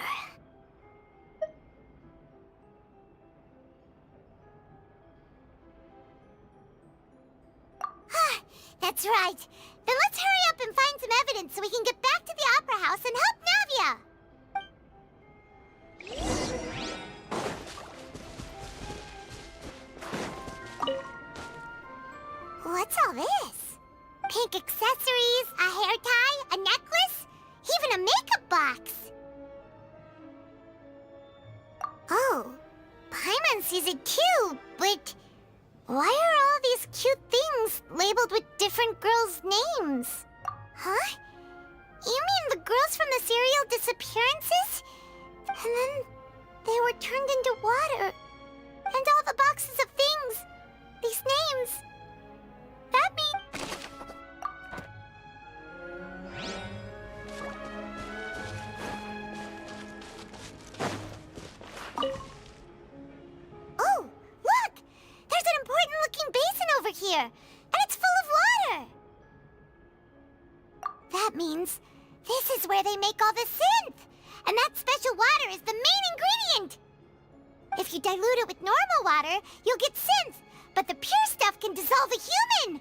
Speaker 4: That's right. Then let's hurry up and find some evidence so we can get back to the Opera House and help Navia! What's all this? Pink accessories, a hair tie, a necklace, even a makeup box. Oh, Paimon sees it too, but why are all these cute things labeled with different girls' names? Huh? You mean the girls from the serial disappearances? And then they were turned into water. And all the boxes of things, these names, that means... Oh, look! There's an important-looking basin over here, and it's full of water! That means this is where they make all the synth! And that special water is the main ingredient! If you dilute it with normal water, you'll get synth, but the pure stuff can dissolve a human!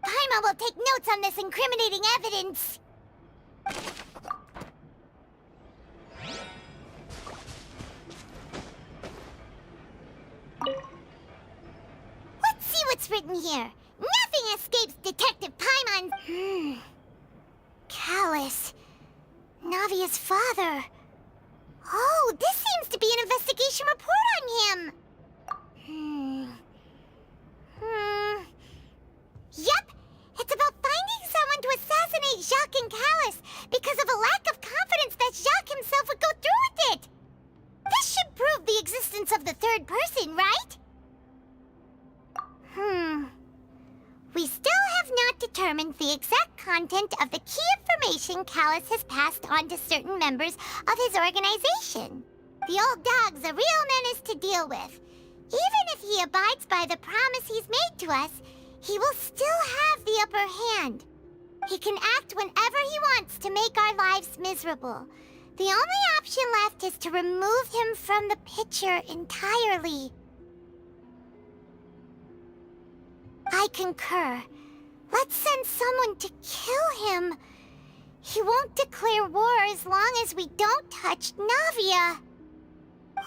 Speaker 4: Paimon will take notes on this incriminating evidence. Let's see what's written here. Nothing escapes Detective Paimon. Callus. Navia's father. Oh, this seems to be an investigation report on him. Yep, it's about finding someone to assassinate Jacques and Callus because of a lack of confidence that Jacques himself would go through with it. This should prove the existence of the third person, right? We still have not determined the exact content of the key information Callus has passed on to certain members of his organization. The old dog's a real menace to deal with. Even if he abides by the promise he's made to us, he will still have the upper hand. He can act whenever he wants to make our lives miserable. The only option left is to remove him from the picture entirely. I concur. Let's send someone to kill him. He won't declare war as long as we don't touch Navia.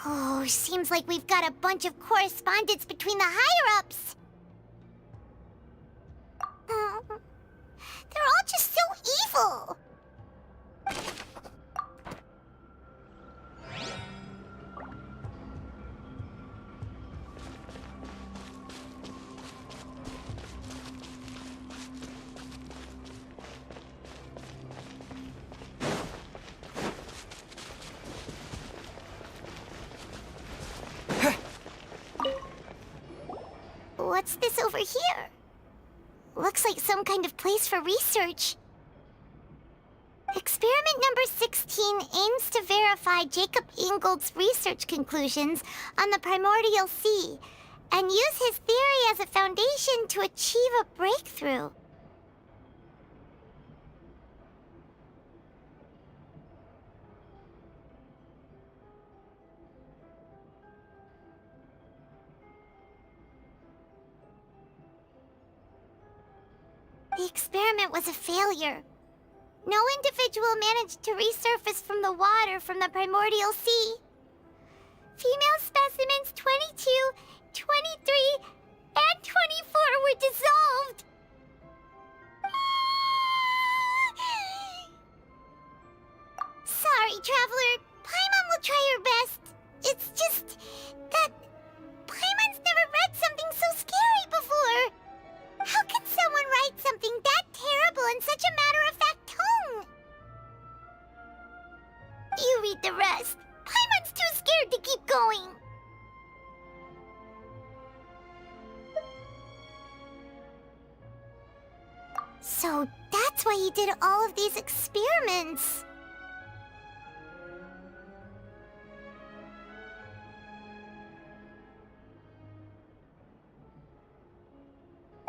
Speaker 4: Oh, seems like we've got a bunch of correspondence between the higher-ups. They're all just so evil. What's this over here? Looks like some kind of place for research. Experiment number 16 aims to verify Jacob Ingold's research conclusions on the primordial sea and use his theory as a foundation to achieve a breakthrough. The experiment was a failure. No individual managed to resurface from the water from the primordial sea. Female specimens 22, 23, and 24 were dissolved. Sorry, Traveler. Paimon will try her best. It's just that Paimon's never read something so scary before. How can someone write something that terrible in such a matter-of-fact tone? You read the rest. Paimon's too scared to keep going. So that's why he did all of these experiments.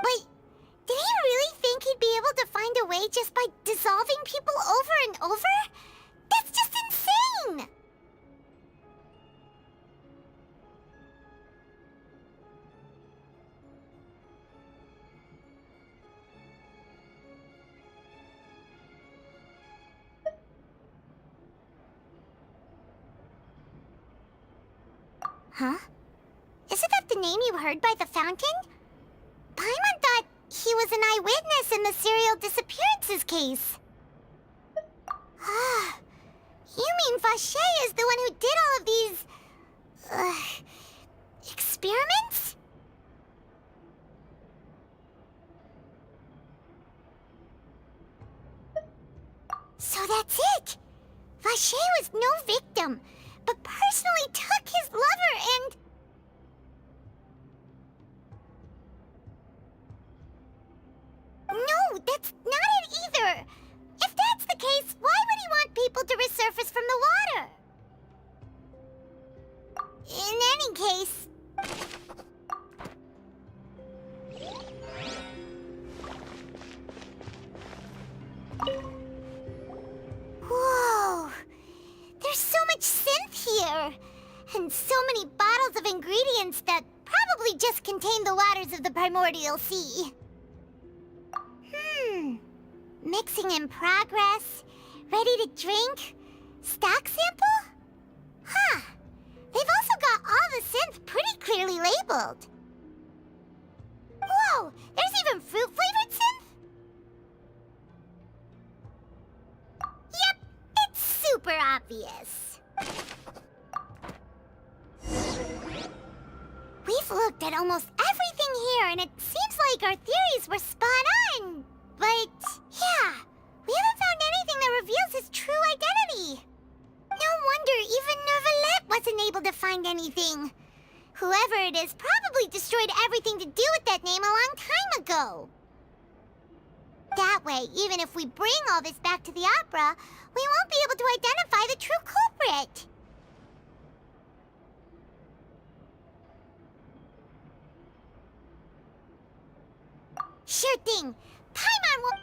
Speaker 4: Wait, did he really think he'd be able to find a way just by dissolving people over and over? That's just insane! Huh? Isn't that the name you heard by the fountain? Paimon thought he was an eyewitness in the serial disappearances case. Ah, you mean Vache is the one who did all of these... experiments? So that's it! Vache was no victim, but personally took his lover and... No, that's not it either! If that's the case, why would he want people to resurface from the water? In any case... Whoa! There's so much synth here! And so many bottles of ingredients that probably just contain the waters of the primordial sea. Mixing in progress, ready to drink, stock sample? Huh. They've also got all the synth pretty clearly labeled. Whoa, there's even fruit-flavored synth? Yep, it's super obvious. We've looked at almost everything here, and it seems like our theories were spot on. But, yeah, we haven't found anything that reveals his true identity. No wonder even Nervalette wasn't able to find anything. Whoever it is probably destroyed everything to do with that name a long time ago. That way, even if we bring all this back to the opera, we won't be able to identify the true culprit. Sure thing. Paimon will...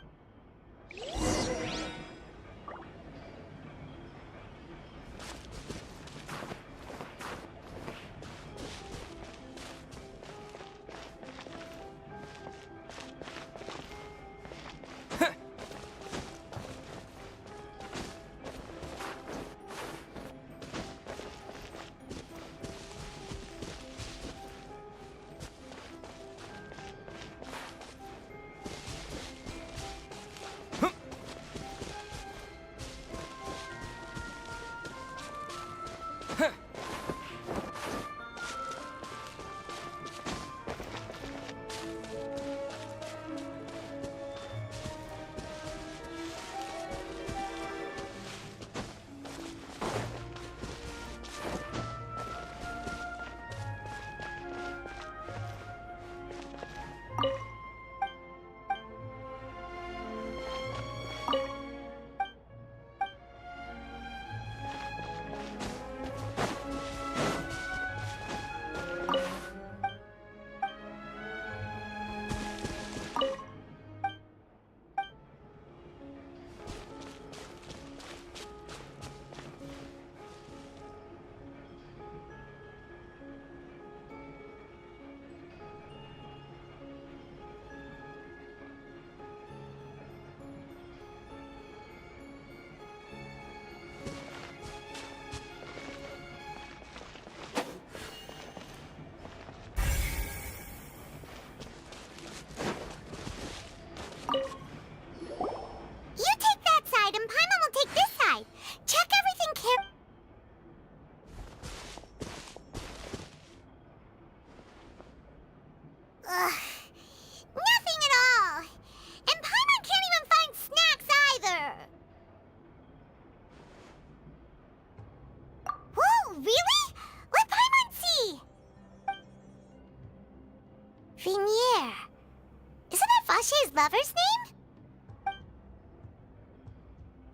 Speaker 4: Vache's lover's name?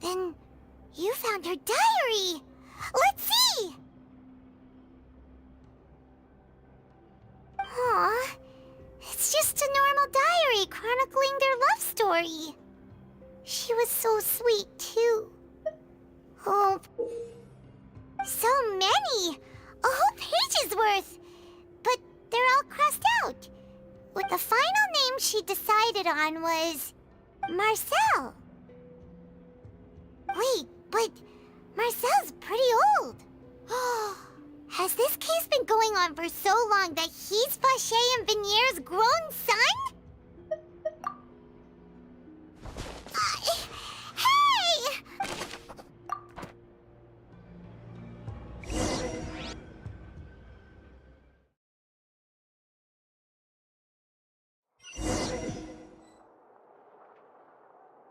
Speaker 4: Then you found her diary! Let's see! Aw, it's just a normal diary chronicling their love story. She was so sweet, too. Oh, so many! A whole page's worth! But they're all crossed out. With the final name she decided on was Marcel. Wait, but Marcel's pretty old. Has this case been going on for so long that he's Vacher and Venier's grown son? Hey!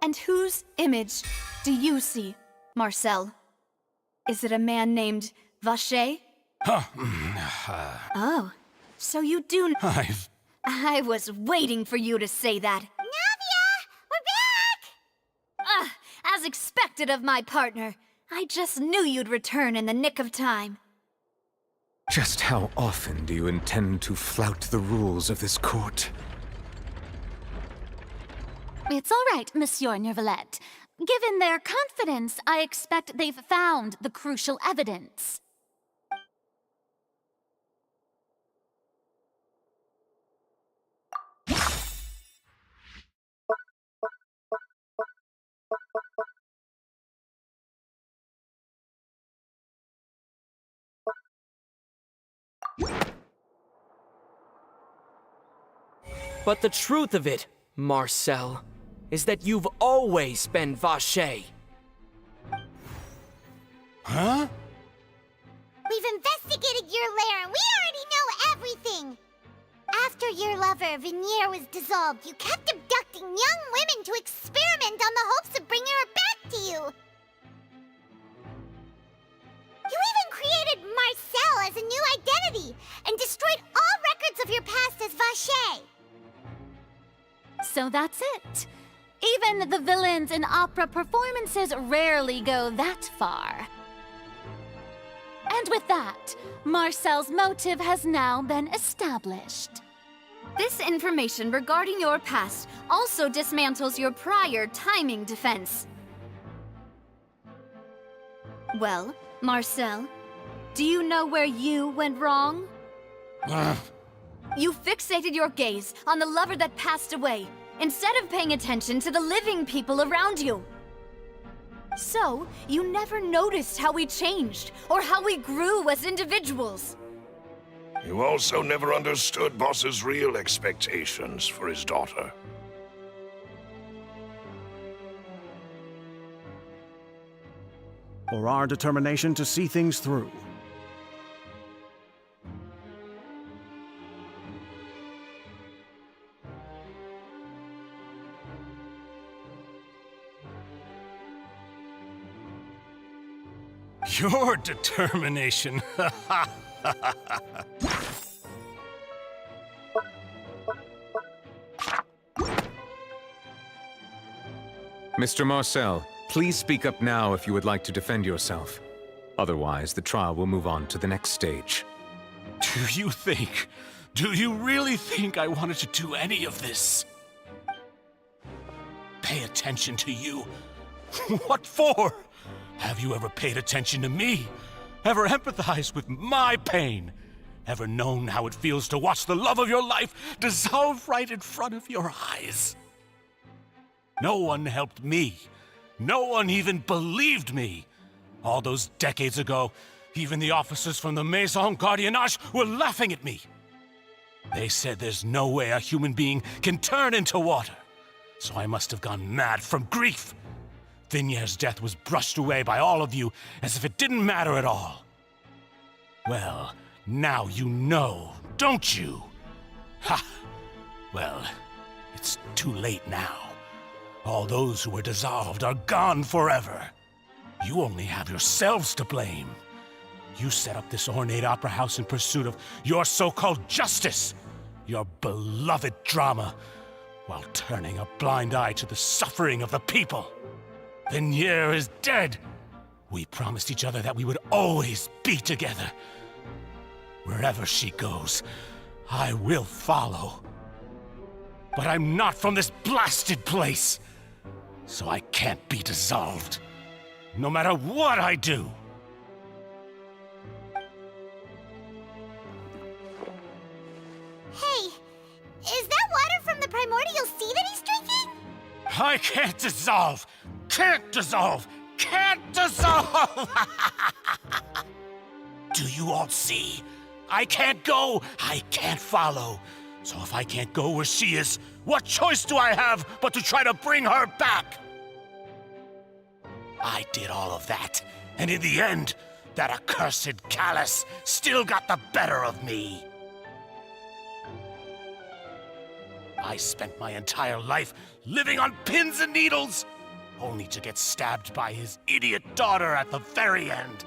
Speaker 2: And whose image do you see, Marcel? Is it a man named Vacher? Oh, so you do I was waiting for you to say that.
Speaker 4: Navia! We're back!
Speaker 2: As expected of my partner. I just knew you'd return in the nick of time.
Speaker 10: Just how often do you intend to flout the rules of this court?
Speaker 12: It's all right, Monsieur Nervalette. Given their confidence, I expect they've found the crucial evidence.
Speaker 16: But the truth of it, Marcel, is that you've always been Vacher.
Speaker 9: Huh?
Speaker 4: We've investigated your lair and we already know everything! After your lover, Venier, was dissolved, you kept abducting young women to experiment on the hopes of bringing her back to you! You even created Marcel as a new identity and destroyed all records of your past as Vacher!
Speaker 12: So that's it. Even the villains in opera performances rarely go that far. And with that, Marcel's motive has now been established.
Speaker 2: This information regarding your past also dismantles your prior timing defense. Well, Marcel, do you know where you went wrong? You fixated your gaze on the lover that passed away, instead of paying attention to the living people around you. So, you never noticed how we changed, or how we grew as individuals.
Speaker 1: You also never understood Boss's real expectations for his daughter.
Speaker 14: Or our determination to see things through.
Speaker 9: Your determination.
Speaker 10: Mr. Marcel, please speak up now if you would like to defend yourself. Otherwise, the trial will move on to the next stage.
Speaker 9: Do you really think I wanted to do any of this? Pay attention to you? What for? Have you ever paid attention to me? Ever empathized with my pain? Ever known how it feels to watch the love of your life dissolve right in front of your eyes? No one helped me. No one even believed me. All those decades ago, even the officers from the Maison Gardiennage were laughing at me. They said there's no way a human being can turn into water. So I must have gone mad from grief. Vinier's death was brushed away by all of you as if it didn't matter at all. Well, now you know, don't you? Ha! Well, it's too late now. All those who were dissolved are gone forever. You only have yourselves to blame. You set up this ornate opera house in pursuit of your so-called justice, your beloved drama, while turning a blind eye to the suffering of the people. Venier is dead. We promised each other that we would always be together. Wherever she goes, I will follow. But I'm not from this blasted place, so I can't be dissolved, no matter what I do.
Speaker 4: Hey, is that water from the primordial sea that he's drinking?
Speaker 9: I can't dissolve! Can't dissolve! Can't dissolve! Do you all see? I can't go, I can't follow. So if I can't go where she is, what choice do I have but to try to bring her back? I did all of that, and in the end, that accursed Callus still got the better of me. I spent my entire life living on pins and needles, only to get stabbed by his idiot daughter at the very end.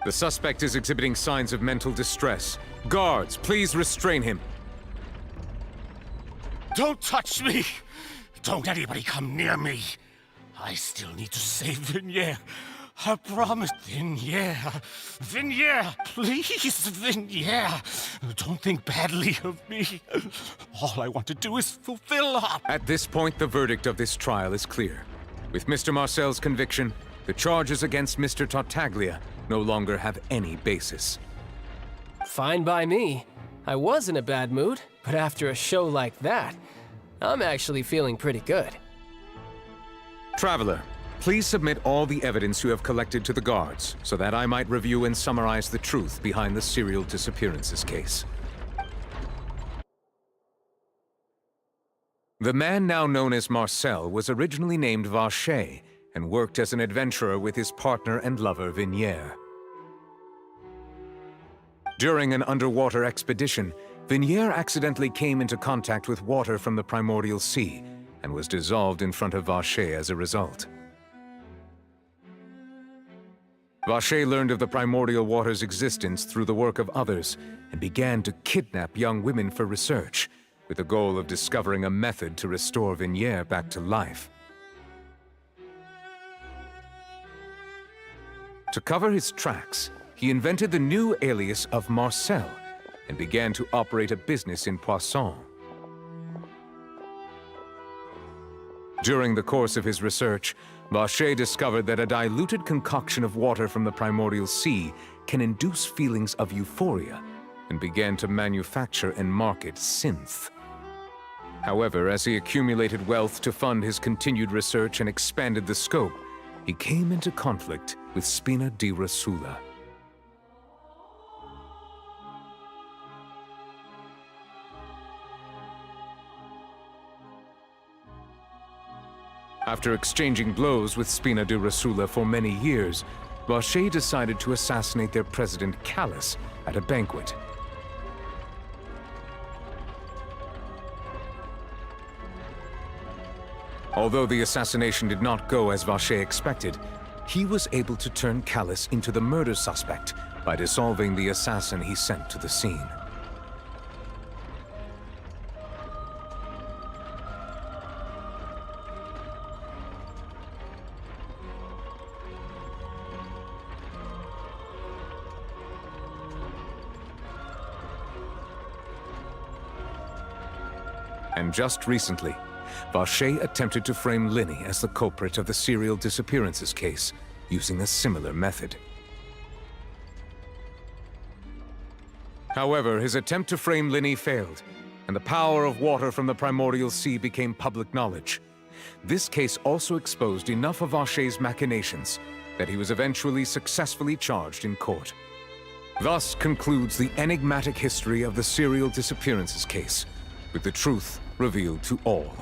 Speaker 10: The suspect is exhibiting signs of mental distress. Guards, please restrain him.
Speaker 9: Don't touch me! Don't anybody come near me! I still need to save Vignier. I promise, Vignier. Vignier, please, Vignier. Don't think badly of me. All I want to do is fulfill her.
Speaker 10: At this point, the verdict of this trial is clear. With Mr. Marcel's conviction, the charges against Mr. Tartaglia no longer have any basis.
Speaker 11: Fine by me. I was in a bad mood, but after a show like that, I'm actually feeling pretty good.
Speaker 10: Traveler, please submit all the evidence you have collected to the guards, so that I might review and summarize the truth behind the serial disappearances case. The man now known as Marcel was originally named Vacher and worked as an adventurer with his partner and lover Vignier. During an underwater expedition, Vignier accidentally came into contact with water from the primordial sea and was dissolved in front of Vacher as a result. Vacher learned of the primordial water's existence through the work of others and began to kidnap young women for research, with the goal of discovering a method to restore Vignier back to life. To cover his tracks, he invented the new alias of Marcel and began to operate a business in Poisson. During the course of his research, Vacher discovered that a diluted concoction of water from the primordial sea can induce feelings of euphoria and began to manufacture and market synth. However, as he accumulated wealth to fund his continued research and expanded the scope, he came into conflict with Spina di Rosula. After exchanging blows with Spina di Rosula for many years, Vacher decided to assassinate their president Callus at a banquet. Although the assassination did not go as Vacher expected, he was able to turn Callus into the murder suspect by dissolving the assassin he sent to the scene. And just recently, Vacher attempted to frame Linny as the culprit of the serial disappearances case, using a similar method. However, his attempt to frame Linny failed, and the power of water from the primordial sea became public knowledge. This case also exposed enough of Vacher's machinations that he was eventually successfully charged in court. Thus concludes the enigmatic history of the serial disappearances case, with the truth revealed to all.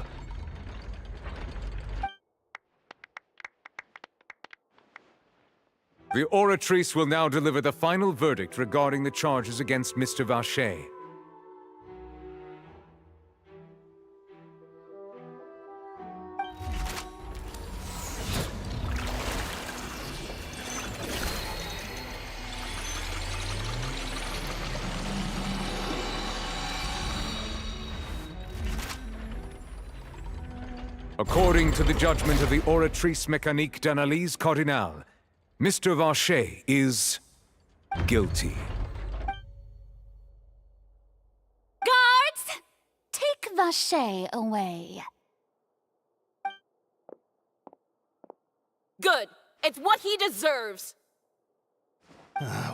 Speaker 10: The Oratrice will now deliver the final verdict regarding the charges against Mr. Vacher. According to the judgment of the Oratrice Mécanique d'Analyse Cardinale, Mr. Vacher is guilty.
Speaker 12: Guards! Take Vacher away.
Speaker 16: Good. It's what he deserves.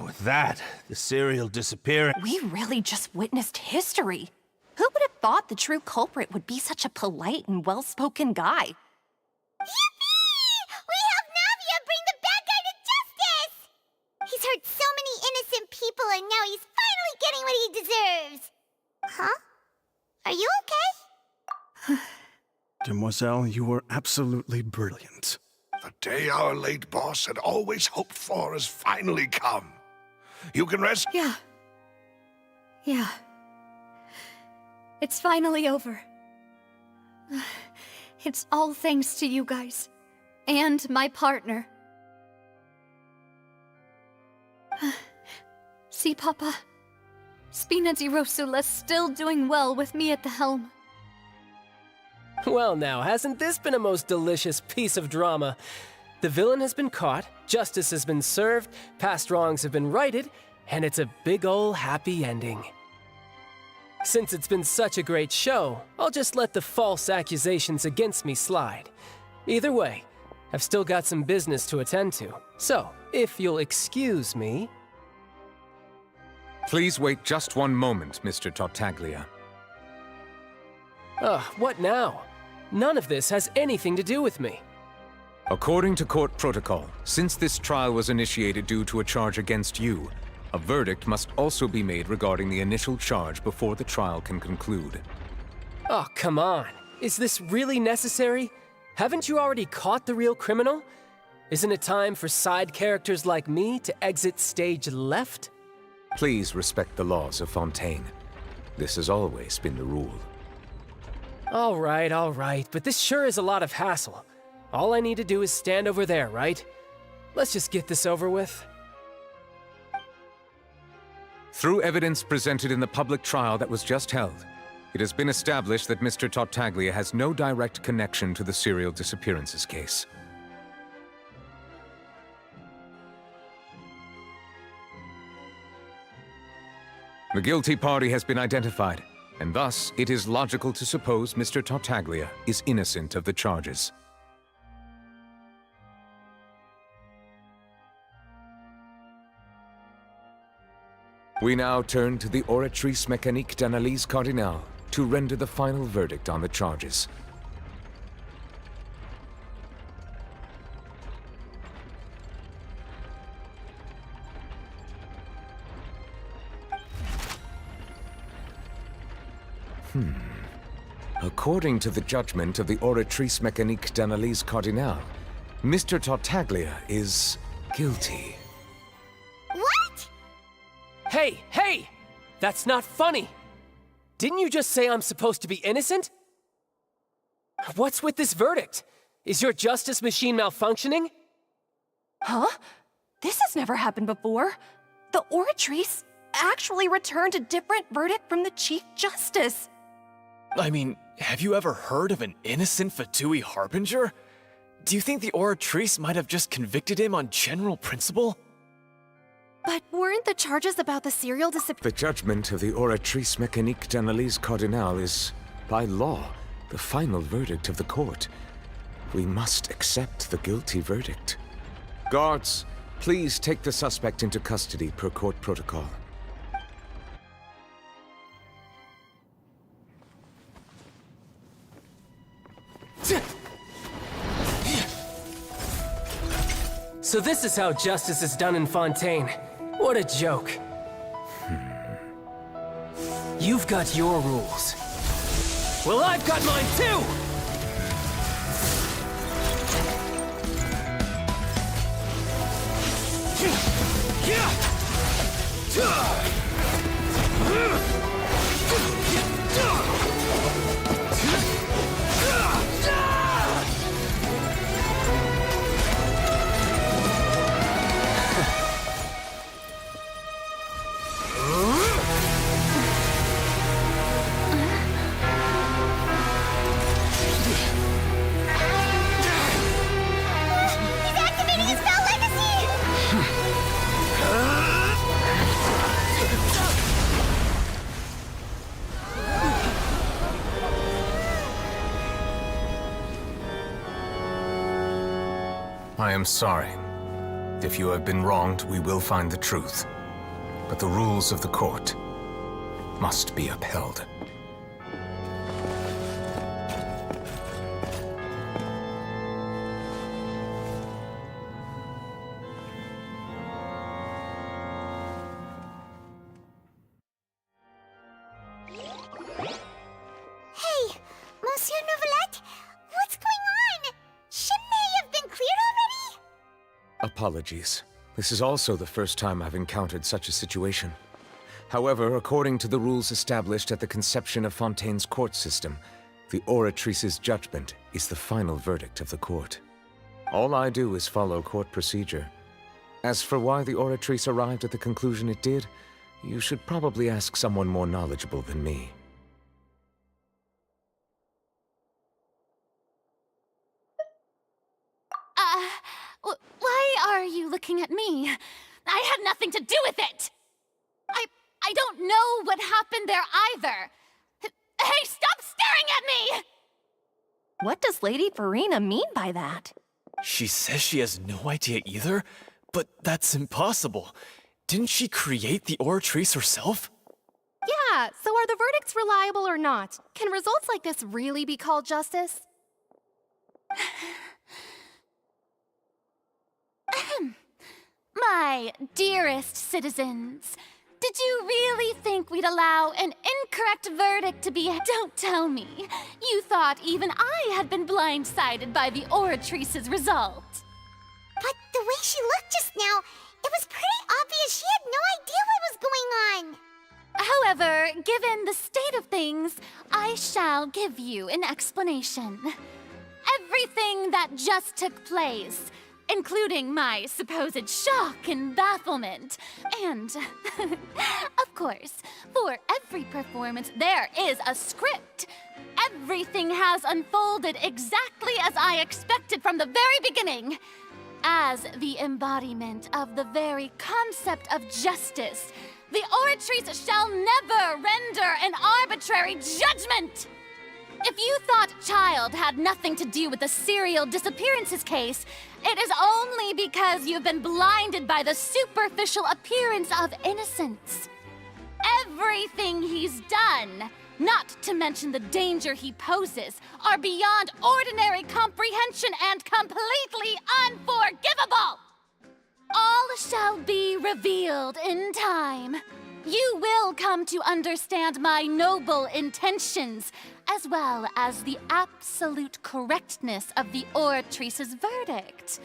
Speaker 9: With that, the serial disappearance...
Speaker 13: We really just witnessed history. Who would have thought the true culprit would be such a polite and well-spoken guy?
Speaker 4: Yippee! We have deserves. Huh? Are you okay?
Speaker 14: Demoiselle, you were absolutely brilliant.
Speaker 1: The day our late boss had always hoped for has finally come. You can rest.
Speaker 2: Yeah. Yeah. It's finally over. It's all thanks to you guys. And my partner. See, Papa? Spina di Rosula's still doing well with me at the helm.
Speaker 11: Well now, hasn't this been a most delicious piece of drama? The villain has been caught, justice has been served, past wrongs have been righted, and it's a big ol' happy ending. Since it's been such a great show, I'll just let the false accusations against me slide. Either way, I've still got some business to attend to, so if you'll excuse me...
Speaker 10: Please wait just one moment, Mr. Tartaglia.
Speaker 11: What now? None of this has anything to do with me.
Speaker 10: According to court protocol, since this trial was initiated due to a charge against you, a verdict must also be made regarding the initial charge before the trial can conclude.
Speaker 11: Oh, come on. Is this really necessary? Haven't you already caught the real criminal? Isn't it time for side characters like me to exit stage left?
Speaker 10: Please respect the laws of Fontaine. This has always been the rule.
Speaker 11: All right, but this sure is a lot of hassle. All I need to do is stand over there, right? Let's just get this over with.
Speaker 10: Through evidence presented in the public trial that was just held, it has been established that Mr. Tartaglia has no direct connection to the serial disappearances case. The guilty party has been identified, and thus it is logical to suppose Mr. Tartaglia is innocent of the charges. We now turn to the Oratrice Mécanique d'Analyse Cardinale to render the final verdict on the charges. According to the judgment of the Oratrice Mécanique d'Analyse Cardinale, Mr. Tartaglia is guilty.
Speaker 4: What?
Speaker 11: Hey! That's not funny! Didn't you just say I'm supposed to be innocent? What's with this verdict? Is your justice machine malfunctioning?
Speaker 13: Huh? This has never happened before. The Oratrice actually returned a different verdict from the Chief Justice.
Speaker 6: I mean, have you ever heard of an innocent Fatui Harbinger? Do you think the Oratrice might have just convicted him on general principle?
Speaker 8: But weren't the charges about the serial disappearance?
Speaker 10: The judgment of the Oratrice Mécanique d'Analyse Cardinale is, by law, the final verdict of the court. We must accept the guilty verdict. Guards, please take the suspect into custody per court protocol.
Speaker 11: So this is how justice is done in Fontaine. What a joke. You've got your rules. Well, I've got mine too!
Speaker 10: I am sorry. If you have been wronged, we will find the truth. But the rules of the court must be upheld. apologies. This is also the first time I've encountered such a situation. However, according to the rules established at the conception of Fontaine's court system, the Oratrice's judgment is the final verdict of the court. All I do is follow court procedure. As for why the Oratrice arrived at the conclusion it did, you should probably ask someone more knowledgeable than me.
Speaker 12: Why are you looking at me? I had nothing to do with it! I don't know what happened there either! Hey, stop staring at me!
Speaker 13: What does Lady Farina mean by that?
Speaker 6: She says she has no idea either, but that's impossible. Didn't she create the Oratrice herself?
Speaker 13: Yeah, so are the verdicts reliable or not? Can results like this really be called justice?
Speaker 12: My dearest citizens, did you really think we'd allow an incorrect verdict to be— Don't tell me. You thought even I had been blindsided by the Oratrice's result.
Speaker 4: But the way she looked just now, it was pretty obvious she had no idea what was going on.
Speaker 12: However, given the state of things, I shall give you an explanation. Everything that just took place, including my supposed shock and bafflement. And, of course, for every performance, there is a script. Everything has unfolded exactly as I expected from the very beginning. As the embodiment of the very concept of justice, the Oratrice shall never render an arbitrary judgment! If you thought Child had nothing to do with the serial disappearances case, it is only because you've been blinded by the superficial appearance of innocence. Everything he's done, not to mention the danger he poses, are beyond ordinary comprehension and completely unforgivable! All shall be revealed in time. You will come to understand my noble intentions, as well as the absolute correctness of the Oratrice's verdict.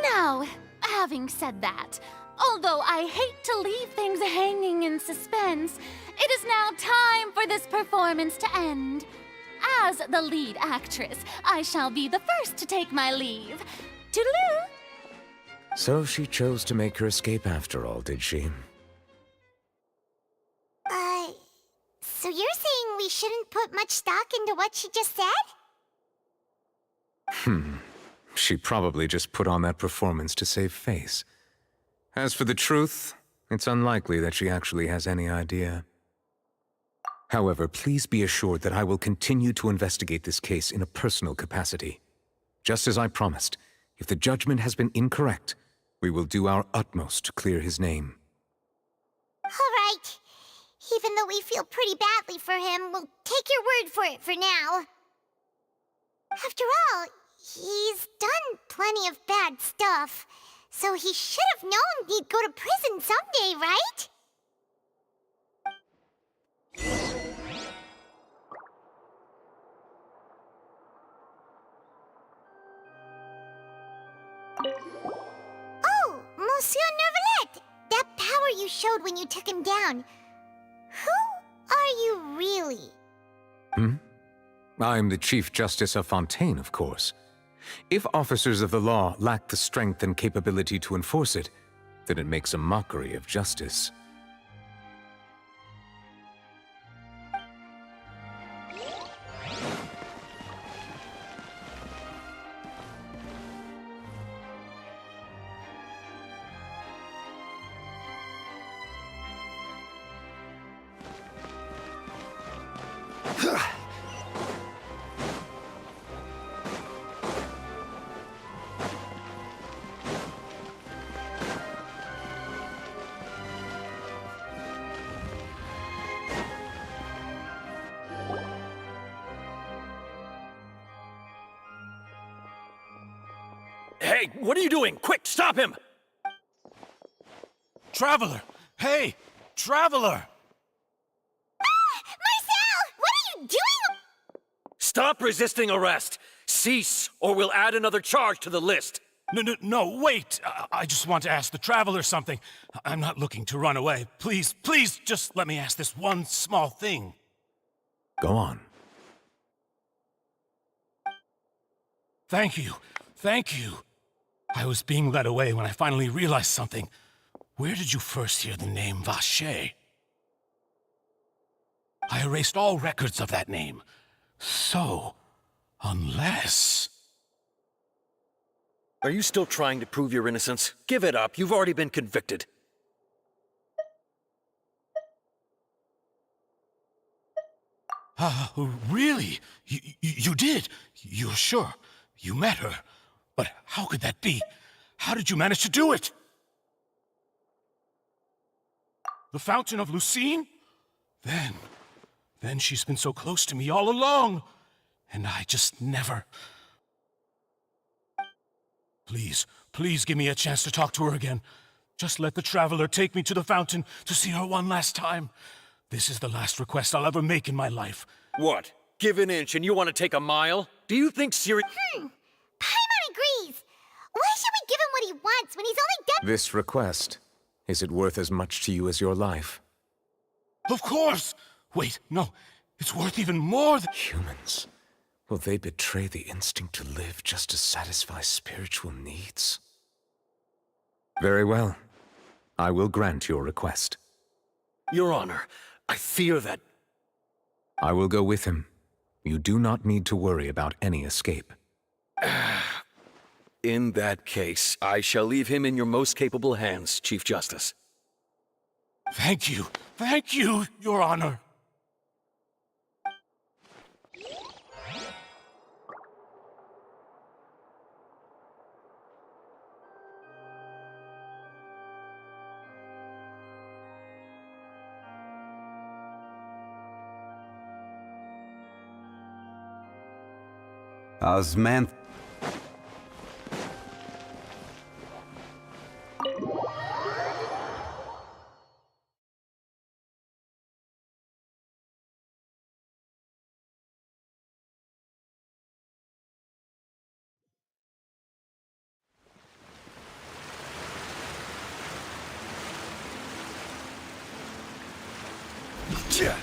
Speaker 12: Now, having said that, although I hate to leave things hanging in suspense, it is now time for this performance to end. As the lead actress, I shall be the first to take my leave. Toodaloo!
Speaker 10: So she chose to make her escape after all, did she?
Speaker 4: So you're saying we shouldn't put much stock into what she just said?
Speaker 10: She probably just put on that performance to save face. As for the truth, it's unlikely that she actually has any idea. However, please be assured that I will continue to investigate this case in a personal capacity. Just as I promised, if the judgment has been incorrect, we will do our utmost to clear his name.
Speaker 4: All right. Even though we feel pretty badly for him, we'll take your word for it for now. After all, he's done plenty of bad stuff, so he should have known he'd go to prison someday, right? Oh, Monsieur Neuvillette! That power you showed when you took him down. Who are you really?
Speaker 10: I'm the Chief Justice of Fontaine, of course. If officers of the law lack the strength and capability to enforce it, then it makes a mockery of justice.
Speaker 9: Hey, what are you doing? Quick, stop him! Traveler! Hey! Traveler!
Speaker 4: Marcel! What are you doing?
Speaker 17: Stop resisting arrest! Cease, or we'll add another charge to the list!
Speaker 9: No, wait! I just want to ask the Traveler something. I'm not looking to run away. Please, please, just let me ask this one small thing.
Speaker 10: Go on.
Speaker 9: Thank you. Thank you. I was being led away when I finally realized something. Where did you first hear the name Vache? I erased all records of that name. So, unless...
Speaker 17: Are you still trying to prove your innocence? Give it up. You've already been convicted.
Speaker 9: Really? You did? You're sure? You met her? But how could that be? How did you manage to do it? The Fountain of Lucine? Then she's been so close to me all along. And I just never... Please, please give me a chance to talk to her again. Just let the Traveler take me to the fountain to see her one last time. This is the last request I'll ever make in my life.
Speaker 17: What? Give an inch and you want to take a mile? Do you think Siri...
Speaker 4: Paimon agrees! Why should we give him what he wants when he's only done—
Speaker 10: This request, is it worth as much to you as your life?
Speaker 9: Of course! Wait, no. It's worth even more than...
Speaker 10: Humans. Will they betray the instinct to live just to satisfy spiritual needs? Very well. I will grant your request.
Speaker 17: Your Honor, I fear that...
Speaker 10: I will go with him. You do not need to worry about any escape.
Speaker 17: In that case, I shall leave him in your most capable hands, Chief Justice.
Speaker 9: Thank you, Your Honor.
Speaker 18: Osman.
Speaker 1: Yeah.